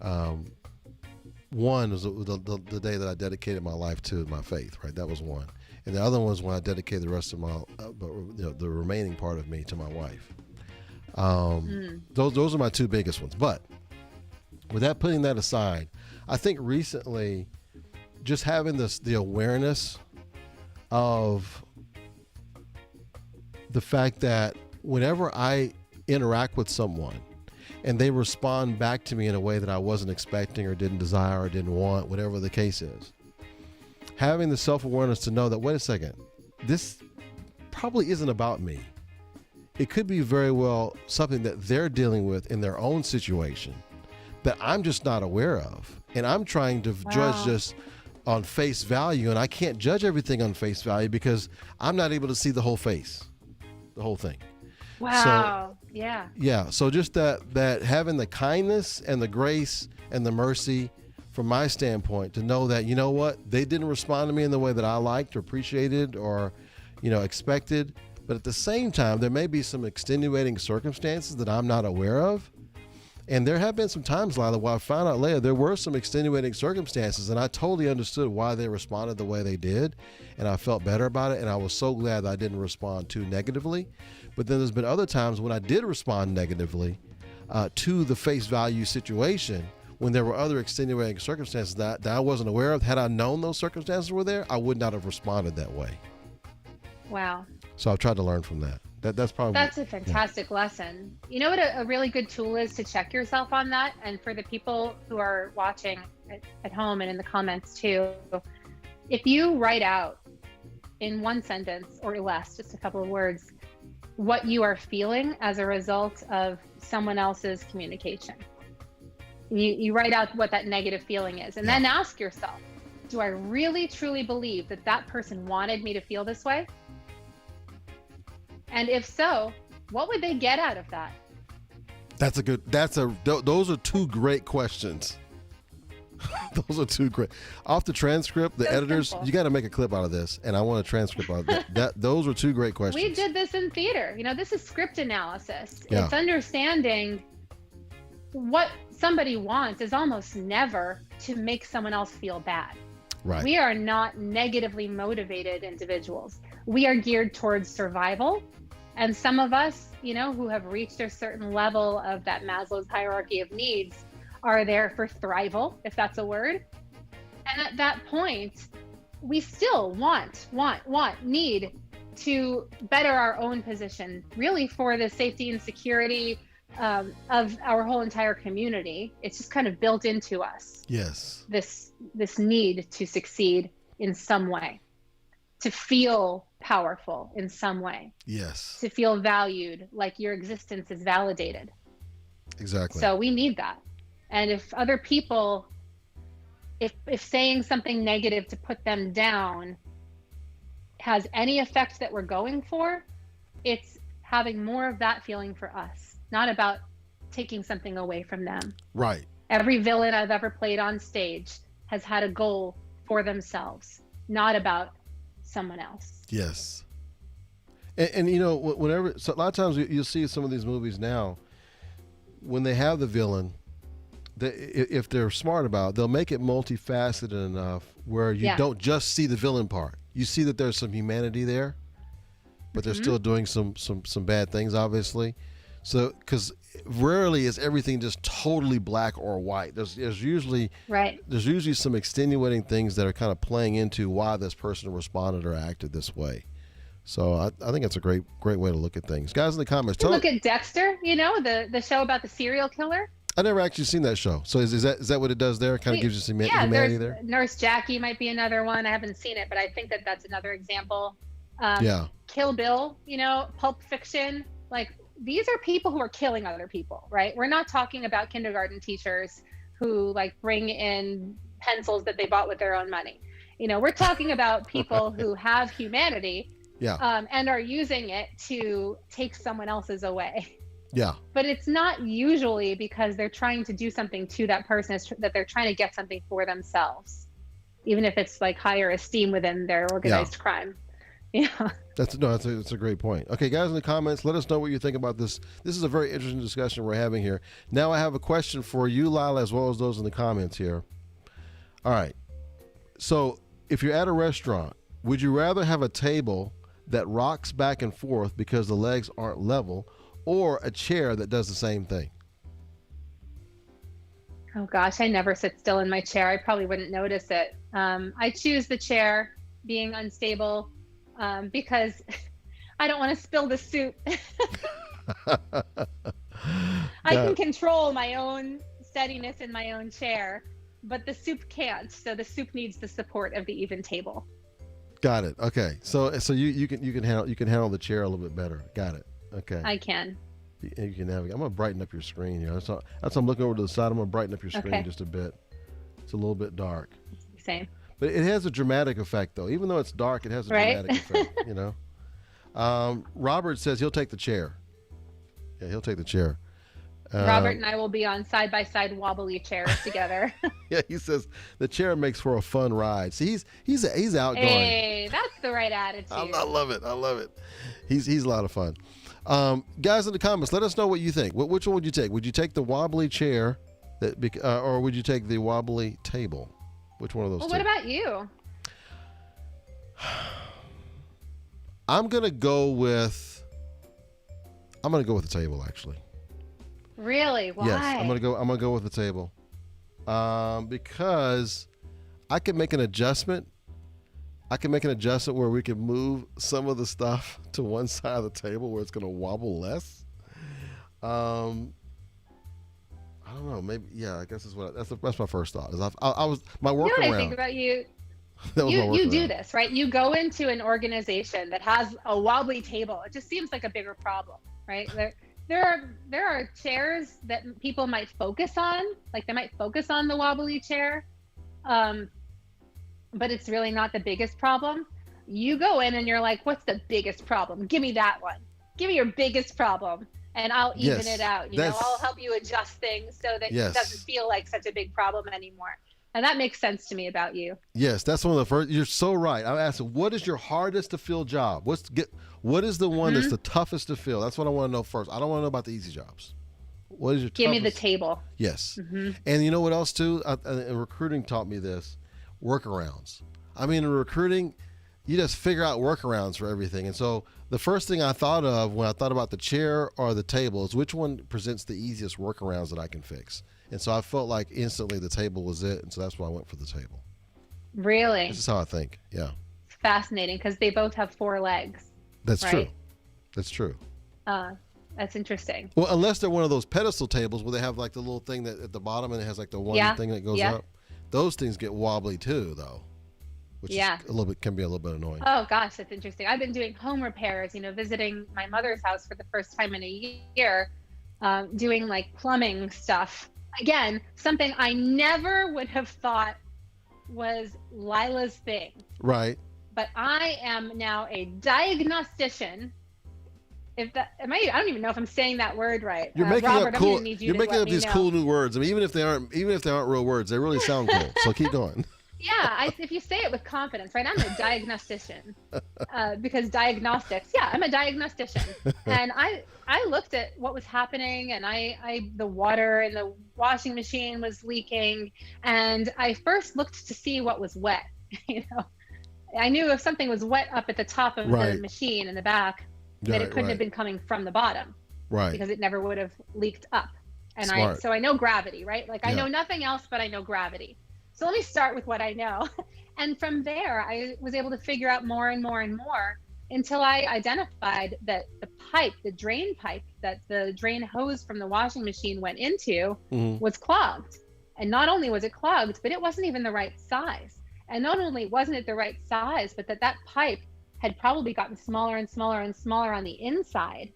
One was the day that I dedicated my life to my faith. Right, that was one, and the other one was when I dedicated the rest of my, the remaining part of me to my wife. Those are my two biggest ones. But without putting that aside, I think recently, just having the awareness of the fact that whenever I interact with someone and they respond back to me in a way that I wasn't expecting or didn't desire or didn't want, whatever the case is, having the self-awareness to know that, wait a second, this probably isn't about me. It could be very well something that they're dealing with in their own situation that I'm just not aware of. And I'm trying to judge just on face value, and I can't judge everything on face value because I'm not able to see the whole face, the whole thing. Wow. So, yeah. Yeah. So just that having the kindness and the grace and the mercy from my standpoint to know that, you know what, they didn't respond to me in the way that I liked or appreciated or, expected. But at the same time, there may be some extenuating circumstances that I'm not aware of. And there have been some times, Lila, where I found out later there were some extenuating circumstances, and I totally understood why they responded the way they did, and I felt better about it, and I was so glad that I didn't respond too negatively. But then there's been other times when I did respond negatively to the face value situation, when there were other extenuating circumstances that I wasn't aware of. Had I known those circumstances were there, I would not have responded that way. Wow. So I've tried to learn from that. That's a fantastic lesson. You know what a really good tool is to check yourself on that? And for the people who are watching at home and in the comments too, if you write out in one sentence or less, just a couple of words, what you are feeling as a result of someone else's communication. You write out what that negative feeling is, and then ask yourself, do I really truly believe that that person wanted me to feel this way? And if so, what would they get out of that? Those are two great questions. Those are two great. Off the transcript, the editors, simple. you got to make a clip out of this, and I want a transcript out of that. Those are two great questions. We did this in theater. This is script analysis. Yeah. It's understanding what somebody wants is almost never to make someone else feel bad. Right. We are not negatively motivated individuals. We are geared towards survival. And some of us, who have reached a certain level of that Maslow's hierarchy of needs are there for thrival, if that's a word. And at that point, we still need to better our own position, really for the safety and security of our whole entire community. It's just kind of built into us. Yes. This need to succeed in some way, to feel powerful in some way. Yes. To feel valued, like your existence is validated. Exactly. So we need that. And if other people, if saying something negative to put them down has any effect that we're going for, it's having more of that feeling for us, not about taking something away from them. Right. Every villain I've ever played on stage has had a goal for themselves, not about someone else. Yes. And whenever, so a lot of times you'll see some of these movies now, when they have the villain, if they're smart about it, they'll make it multifaceted enough where you don't just see the villain part. You see that there's some humanity there, but they're still doing some bad things, obviously. So, because rarely is everything just totally black or white. There's usually some extenuating things that are kind of playing into why this person responded or acted this way. So I think it's a great way to look at things. Guys in the comments, look at Dexter, the show about the serial killer. I never actually seen that show. So is that what it does there? It kind of gives you some humanity there? Nurse Jackie might be another one. I haven't seen it, but I think that's another example. Kill Bill, Pulp Fiction. Like, these are people who are killing other people, right? We're not talking about kindergarten teachers who bring in pencils that they bought with their own money. We're talking about people who have humanity and are using it to take someone else's away. Yeah. But it's not usually because they're trying to do something to that person, it's that they're trying to get something for themselves, even if it's higher esteem within their organized crime. Yeah. That's a great point. Okay, guys in the comments, let us know what you think about this. This is a very interesting discussion we're having here. Now I have a question for you, Lila, as well as those in the comments here. All right. So if you're at a restaurant, would you rather have a table that rocks back and forth because the legs aren't level, or a chair that does the same thing? Oh gosh, I never sit still in my chair. I probably wouldn't notice it. I choose the chair being unstable because I don't want to spill the soup. I can control my own steadiness in my own chair, but the soup can't. So the soup needs the support of the even table. Got it. Okay. So you can handle the chair a little bit better. Got it. Okay. I can. You can navigate. I'm gonna brighten up your screen here. That's why I'm looking over to the side. I'm gonna brighten up your screen just a bit. It's a little bit dark. Same. But it has a dramatic effect, though. Even though it's dark, it has a dramatic effect. Robert says he'll take the chair. Yeah, he'll take the chair. Robert and I will be on side-by-side wobbly chairs together. Yeah, he says the chair makes for a fun ride. See, he's outgoing. Hey, that's the right attitude. I love it. He's a lot of fun. Guys in the comments, let us know what you think. Which one would you take? Would you take the wobbly chair, or would you take the wobbly table? Which one of those two? What about you? I'm gonna go with the table, actually. Really? Why? Yes, I'm gonna go with the table, because I can make an adjustment. I can make an adjustment where we can move some of the stuff to one side of the table where it's gonna wobble less. I don't know. Maybe I guess that's my first thought. I was my workaround. You know what I think about you? You do this, right? You go into an organization that has a wobbly table. It just seems like a bigger problem, right? There are chairs that people might focus on, like they might focus on the wobbly chair. but it's really not the biggest problem. You go in and you're like, what's the biggest problem? Give me that one. Give me your biggest problem, and I'll even it out. I'll help you adjust things so that it doesn't feel like such a big problem anymore. And that makes sense to me about you. Yes, that's one of the first. You're so right. I'm asking, what is your hardest to fill job? What is the one that's the toughest to fill? That's what I want to know first. I don't want to know about the easy jobs. What is your Give toughest? me the table. Yes. And you know what else too? And recruiting taught me this: workarounds. I mean, in recruiting, you just figure out workarounds for everything. And so the first thing I thought of when I thought about the chair or the table is which one presents the easiest workarounds that I can fix. And so I felt like instantly the table was it. And so that's why I went for the table. Really? This is how I think. Yeah. It's fascinating because they both have 4 legs. That's right? true. That's true. That's interesting. Well, unless they're one of those pedestal tables where they have like the little thing that at the bottom and it has like the one thing that goes up. Those things get wobbly too, though, which is can be a little bit annoying. Oh gosh, that's interesting. I've been doing home repairs, visiting my mother's house for the first time in a year, doing like plumbing stuff. Again, something I never would have thought was Lila's thing. Right. But I am now a diagnostician. I don't even know if I'm saying that word right. You're making Robert, up cool. I'm You're making up these cool new words. I mean, even if they aren't real words, they really sound cool. So keep going. Yeah, if you say it with confidence, right? I'm a diagnostician because diagnostics. Yeah, I'm a diagnostician, and I looked at what was happening, and the water in the washing machine was leaking, and I first looked to see what was wet. I knew if something was wet up at the top of the machine in the back, that it couldn't have been coming from the bottom, right? Because it never would have leaked up. And Smart. so I know gravity, right? Like I know nothing else, but I know gravity. So let me start with what I know. And from there, I was able to figure out more and more and more until I identified that the drain pipe that the drain hose from the washing machine went into was clogged. And not only was it clogged, but it wasn't even the right size. And not only wasn't it the right size, but that pipe had probably gotten smaller and smaller and smaller on the inside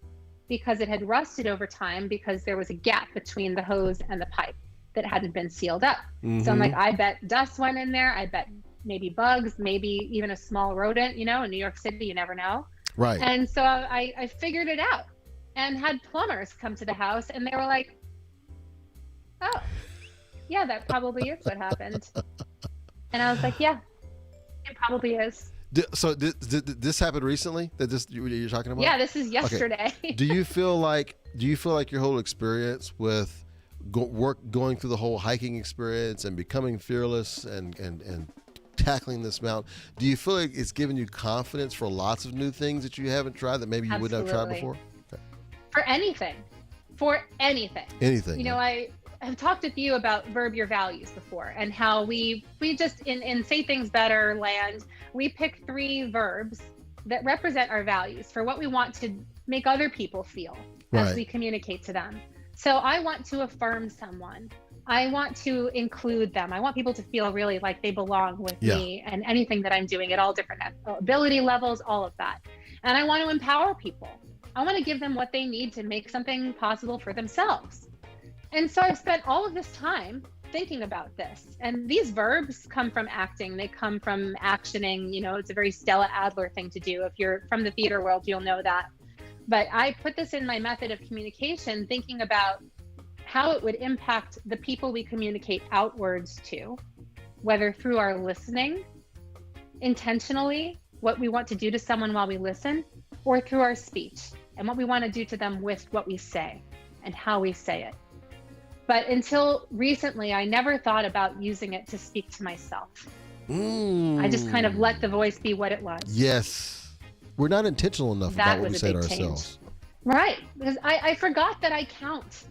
because it had rusted over time because there was a gap between the hose and the pipe that hadn't been sealed up. So I'm like, I bet dust went in there. I bet maybe bugs, maybe even a small rodent, in New York City, you never know. Right. And so I figured it out and had plumbers come to the house and they were like, oh, yeah, that probably is what happened. And I was like, yeah, it probably is. So did this happen recently that you're talking about? Yeah, this is yesterday. Okay. Do you feel like your whole experience with going through the whole hiking experience and becoming fearless and tackling this mountain, do you feel like it's given you confidence for lots of new things that you haven't tried that maybe you wouldn't have tried before? Okay. For anything. Anything. I have talked with you about Verb Your Values before and how we just in Say Things Better land, we pick 3 verbs that represent our values for what we want to make other people feel as we communicate to them. So I want to affirm someone. I want to include them. I want people to feel really like they belong with me and anything that I'm doing at all different ability levels, all of that. And I want to empower people. I want to give them what they need to make something possible for themselves. And so I've spent all of this time thinking about this. And these verbs come from acting. They come from actioning. It's a very Stella Adler thing to do. If you're from the theater world, you'll know that. But I put this in my method of communication, thinking about how it would impact the people we communicate outwards to, whether through our listening, intentionally, what we want to do to someone while we listen, or through our speech and what we want to do to them with what we say and how we say it. But until recently, I never thought about using it to speak to myself. I just kind of let the voice be what it was. Yes. We're not intentional enough about what we say to ourselves. Right. Because I forgot that I count.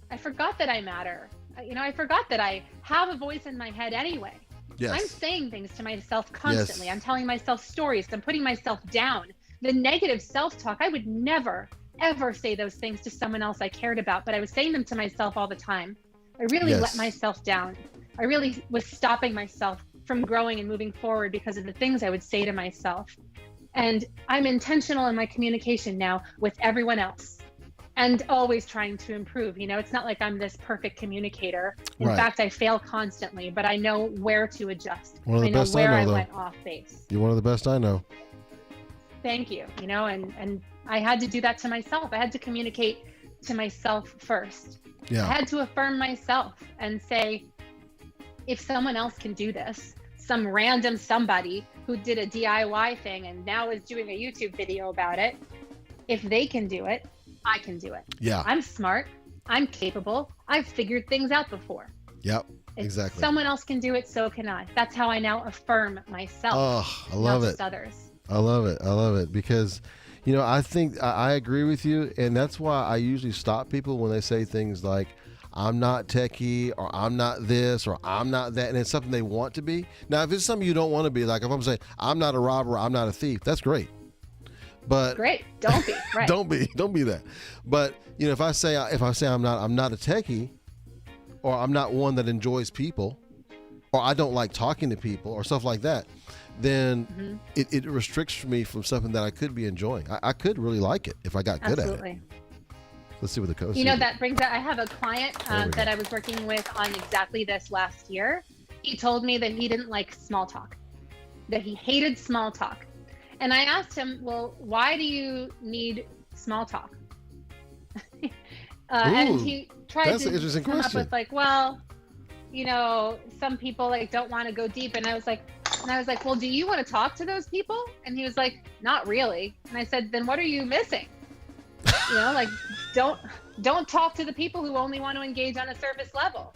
I forgot that I matter. I forgot that I have a voice in my head anyway. Yes. I'm saying things to myself constantly. Yes. I'm telling myself stories. I'm putting myself down. The negative self-talk, I would never, ever say those things to someone else I cared about, but I was saying them to myself all the time. I really let myself down. I really was stopping myself from growing and moving forward because of the things I would say to myself. And I'm intentional in my communication now with everyone else. and always trying to improve. It's not like I'm this perfect communicator. In Right. fact, I fail constantly, but I know where to adjust. One of the I know best where I I know, though. went off base. You're one of the best I know. Thank you. And I had to do that to myself. I had to communicate to myself first. Yeah. I had to affirm myself and say, if someone else can do this, some random somebody who did a DIY thing and now is doing a YouTube video about it, if they can do it, I can do it. Yeah. I'm smart. I'm capable. I've figured things out before. Yep. If Exactly. someone else can do it, so can I. That's how I now affirm myself. Oh, I love not it. just others. I love it. I love it because, I think I agree with you. And that's why I usually stop people when they say things like, I'm not techie, or I'm not this, or I'm not that. And it's something they want to be. Now, if it's something you don't want to be, like if I'm saying, I'm not a robber, I'm not a thief, that's great. But Great. Don't be. Right. don't be that. But, if I say I'm not a techie, or I'm not one that enjoys people, or I don't like talking to people, or stuff like that, then it restricts me from something that I could be enjoying. I could really like it if I got good Absolutely. at it. Let's see what the code. That brings up, I have a client that I was working with on exactly this last year. He told me that he didn't like small talk, that he hated small talk. And I asked him, well, why do you need small talk? And he tried that's to an interesting come question. up with like, well, some people like don't want to go deep. And I was like, well, do you want to talk to those people? And he was like, not really. And I said, then what are you missing? Like don't talk to the people who only want to engage on a surface level.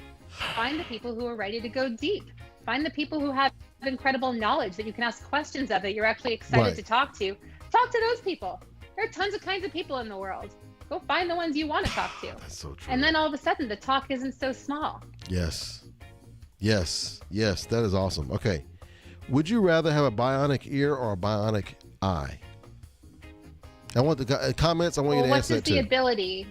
Find the people who are ready to go deep. Find the people who have incredible knowledge that you can ask questions of, that you're actually excited Right. to talk to. Talk to those people. There are tons of kinds of people in the world. Go find the ones you want to talk to. That's so true. And then all of a sudden the talk isn't so small. Yes. That is awesome. Okay. Would you rather have a bionic ear or a bionic eye? I want the comments. I want you to What answer is that the too. ability?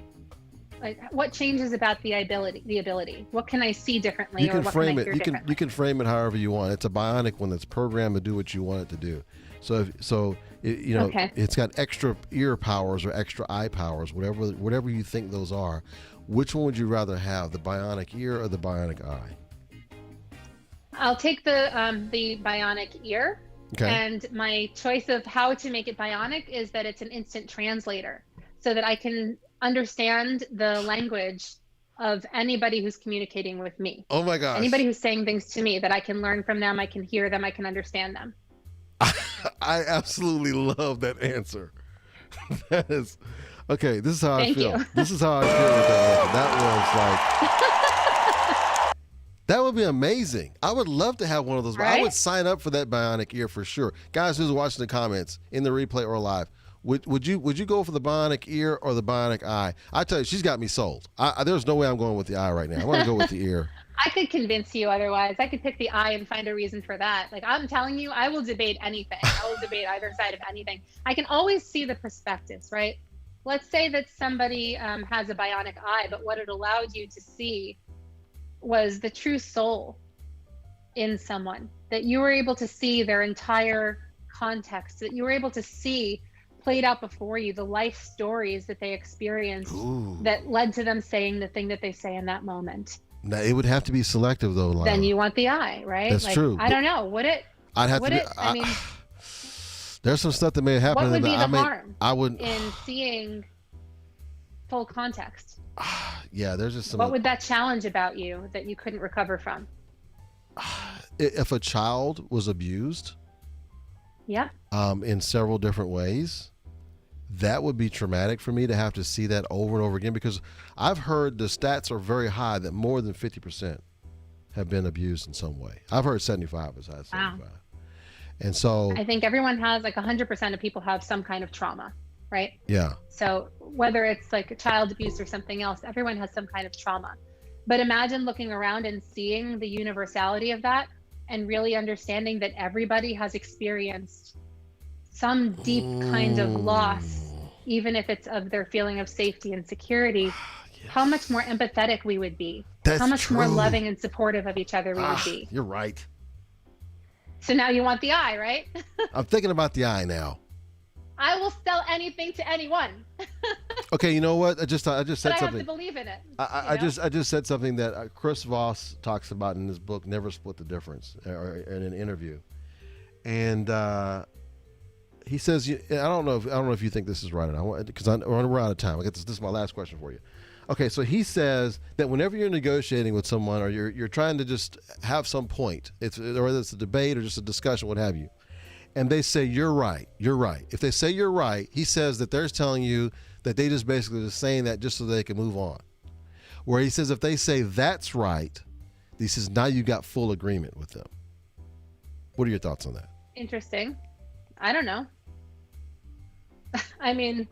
Like, what changes about the ability? What can I see differently? You can or what frame can I it. hear You can differently? frame it however you want. It's a bionic one that's programmed to do what you want it to do. So Okay. it's got extra ear powers or extra eye powers, whatever you think those are. Which one would you rather have, the bionic ear or the bionic eye? I'll take the bionic ear. Okay. And my choice of how to make it bionic is that it's an instant translator, so that I can understand the language of anybody who's communicating with me. Oh my gosh. Anybody who's saying things to me, that I can learn from them, I can hear them, I can understand them. I absolutely love that answer. That is okay. This is how Thank I feel. you. This is how I feel with that. That was like. That would be amazing. I would love to have one of those. I Right? would sign up for that bionic ear for sure. Guys who's watching the comments in the replay or live, would you go for the bionic ear or the bionic eye? I tell you, she's got me sold. There's no way I'm going with the eye right now. I want to go with the ear. I could convince you otherwise. I could pick the eye and find a reason for that. Like, I'm telling you, I will debate anything. I will debate either side of anything. I can always see the perspectives, right? Let's say that somebody has a bionic eye, but what it allowed you to see was the true soul in someone, that you were able to see their entire context, that you were able to see played out before you the life stories that they experienced Ooh. that led to them saying the thing that they say in that moment. Now it would have to be selective though, Lila. Then you want the eye, right? That's true. I don't know. Would it? I'd have would to. it? I mean, there's some stuff that may happen. what would be the harm I wouldn't. in seeing full context? Yeah, there's just some. What would that challenge about you that you couldn't recover from? If a child was abused, Yeah. in several different ways, that would be traumatic for me to have to see that over and over again, because I've heard the stats are very high that more than 50% have been abused in some way. I've heard 75 as high as 75. And so I think everyone has, like, 100% of people have some kind of trauma, right? yeah, So whether it's like a child abuse or something else, everyone has some kind of trauma. But imagine looking around and seeing the universality of that, and really understanding that everybody has experienced some deep kind of loss, even if it's of their feeling of safety and security. yes. How much more empathetic we would be. That's how much more true. loving and supportive of each other we would be. You're right. So now you want the eye, right? I'm thinking about the eye now. I will sell anything to anyone. Okay, you know what? I just said But I have something. to believe in it. I just said something that Chris Voss talks about in his book, Never Split the Difference, or in an interview, and he says, I don't know if you think this is right, because we're out of time. I get this. This is my last question for you. Okay, so he says that whenever you're negotiating with someone, or you're trying to just have some point, whether it's a debate or just a discussion, what have you, and they say you're right. If they say you're right, he says that they're telling you that they just basically just saying that just so they can move on. Where he says if they say that's right, he says now you got full agreement with them. What are your thoughts on that? Interesting. I don't know. I mean,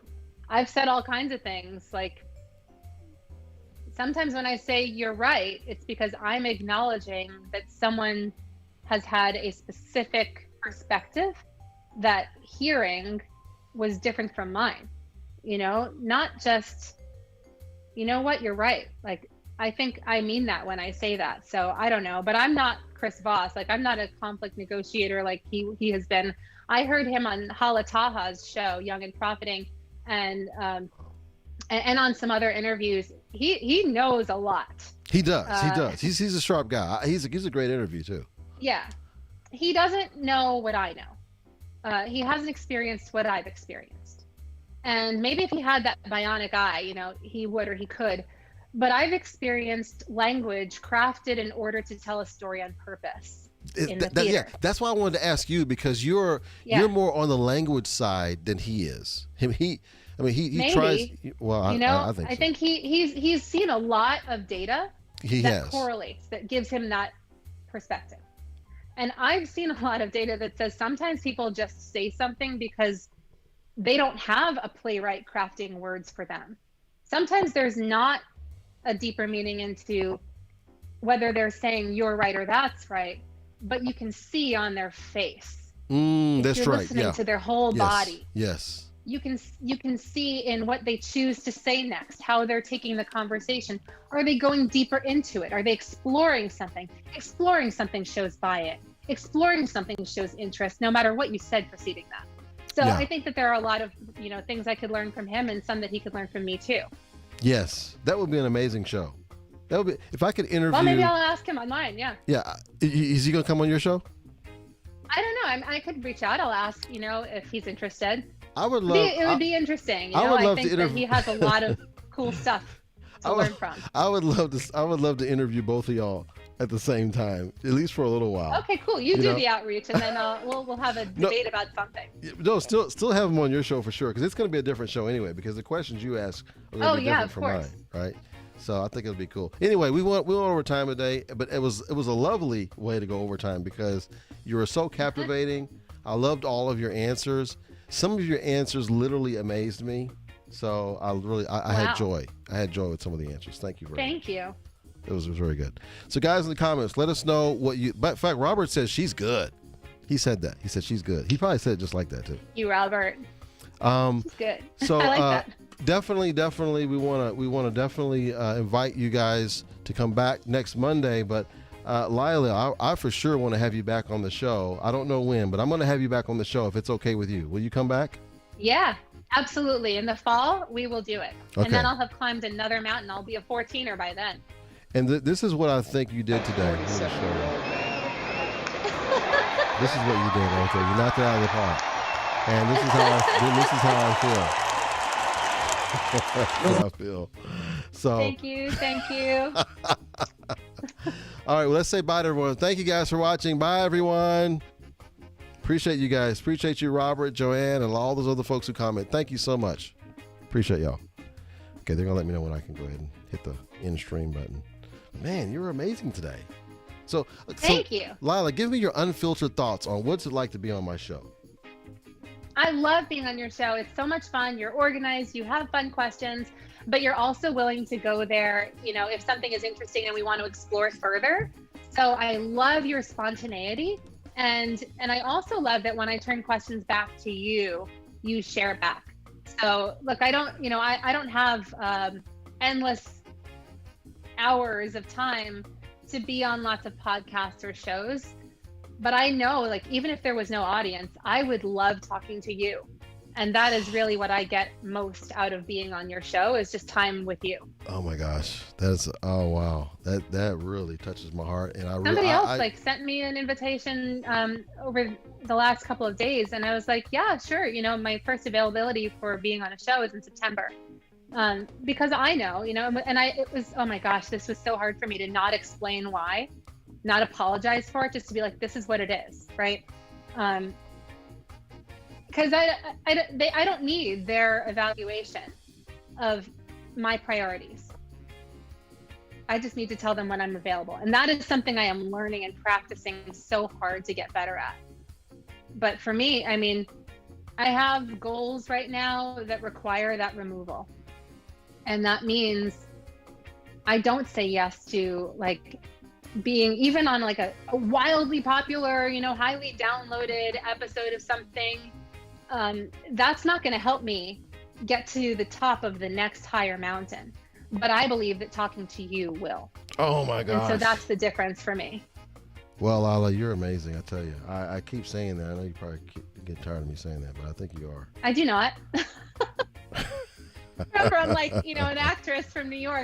I've said all kinds of things. Like, sometimes when I say you're right, it's because I'm acknowledging that someone has had a specific perspective that hearing was different from mine. Not just, you know what, you're right. Like, I think I mean that when I say that. So I don't know, but I'm not Chris Voss. Like, I'm not a conflict negotiator like he has been. I heard him on Hala Taha's show, Young and Profiting, and on some other interviews. He knows a lot. He does. He's a sharp guy. He's a great interview too. Yeah. He doesn't know what I know. He hasn't experienced what I've experienced. And maybe if he had that bionic eye, he would, or he could. But I've experienced language crafted in order to tell a story on purpose. Yeah, that's why I wanted to ask you, because you're more on the language side than he is. He tries. Well, I think so. I think he's seen a lot of data that correlates, that gives him that perspective. And I've seen a lot of data that says sometimes people just say something because they don't have a playwright crafting words for them. Sometimes there's not a deeper meaning into whether they're saying you're right or that's right, but you can see on their face. That's right. Listening to their whole body. Yes. You can see in what they choose to say next, how they're taking the conversation. Are they going deeper into it? Are they exploring something? Exploring something shows buy it. Exploring something shows interest, no matter what you said preceding that. So I think that there are a lot of things I could learn from him, and some that he could learn from me too. Yes, that would be an amazing show. That would be, if I could interview. Well, maybe I'll ask him on mine. Yeah. Yeah, is he going to come on your show? I don't know. I could reach out. I'll ask. If he's interested. I would love. It would be interesting. I think that he has a lot of cool stuff to learn from. I would love to interview both of y'all at the same time, at least for a little while. Okay, cool. You do the outreach, and then we'll have a debate about something. No, still have him on your show for sure, because it's going to be a different show anyway, because the questions you ask are going to be different from mine, right? So I think it'll be cool. Anyway, we went over time today, but it was a lovely way to go over time, because you were so captivating. I loved all of your answers. Some of your answers literally amazed me. So I had joy. I had joy with some of the answers. Thank you very much. Thank you. It was very good. So guys, in the comments, let us know what you. But in fact, Robert says she's good. He said that. He said she's good. He probably said it just like that too. You, Robert. She's good. So I like that. Definitely, we want to definitely invite you guys to come back next Monday. But Lila, I for sure want to have you back on the show. I don't know when, but I'm going to have you back on the show if it's okay with you. Will you come back? Yeah, absolutely. In the fall, we will do it. Okay. And then I'll have climbed another mountain. I'll be a 14er by then. And this is what I think you did today. Let me show you. This is what you did right there. You knocked it out of the park. And this is how I feel. So Thank you. All right, well, let's say bye to everyone. Thank you guys for watching. Bye, everyone. Appreciate you guys. Appreciate you, Robert, Joanne, and all those other folks who comment. Thank you so much. Appreciate y'all. Okay, they're going to let me know when I can go ahead and hit the end stream button. Man, you're amazing today. So Thank you. Lila, give me your unfiltered thoughts on what's it like to be on my show. I love being on your show. It's so much fun. You're organized. You have fun questions, but you're also willing to go there, if something is interesting and we want to explore it further. So I love your spontaneity. And I also love that when I turn questions back to you, you share back. So look, I don't have endless hours of time to be on lots of podcasts or shows, but I know, like, even if there was no audience, I would love talking to you. And that is really what I get most out of being on your show, is just time with you. Oh my gosh, oh wow, that really touches my heart. And Somebody else like sent me an invitation over the last couple of days, and I was like, yeah, sure. You know, my first availability for being on a show is in September, because I know, you know, and it was, oh my gosh, this was so hard for me to not explain why, not apologize for it, just to be like, this is what it is, right? Because I don't need their evaluation of my priorities. I just need to tell them when I'm available. And that is something I am learning and practicing so hard to get better at. But for me, I mean, I have goals right now that require that removal. And that means I don't say yes to like being even on like a wildly popular, you know, highly downloaded episode of something. That's not going to help me get to the top of the next higher mountain. But I believe that talking to you will. Oh my gosh. And so that's the difference for me. Well, Lila, you're amazing. I tell you, I keep saying that. I know you probably get tired of me saying that, but I think you are. I do not. Remember, I'm like, you know, an actress from New York.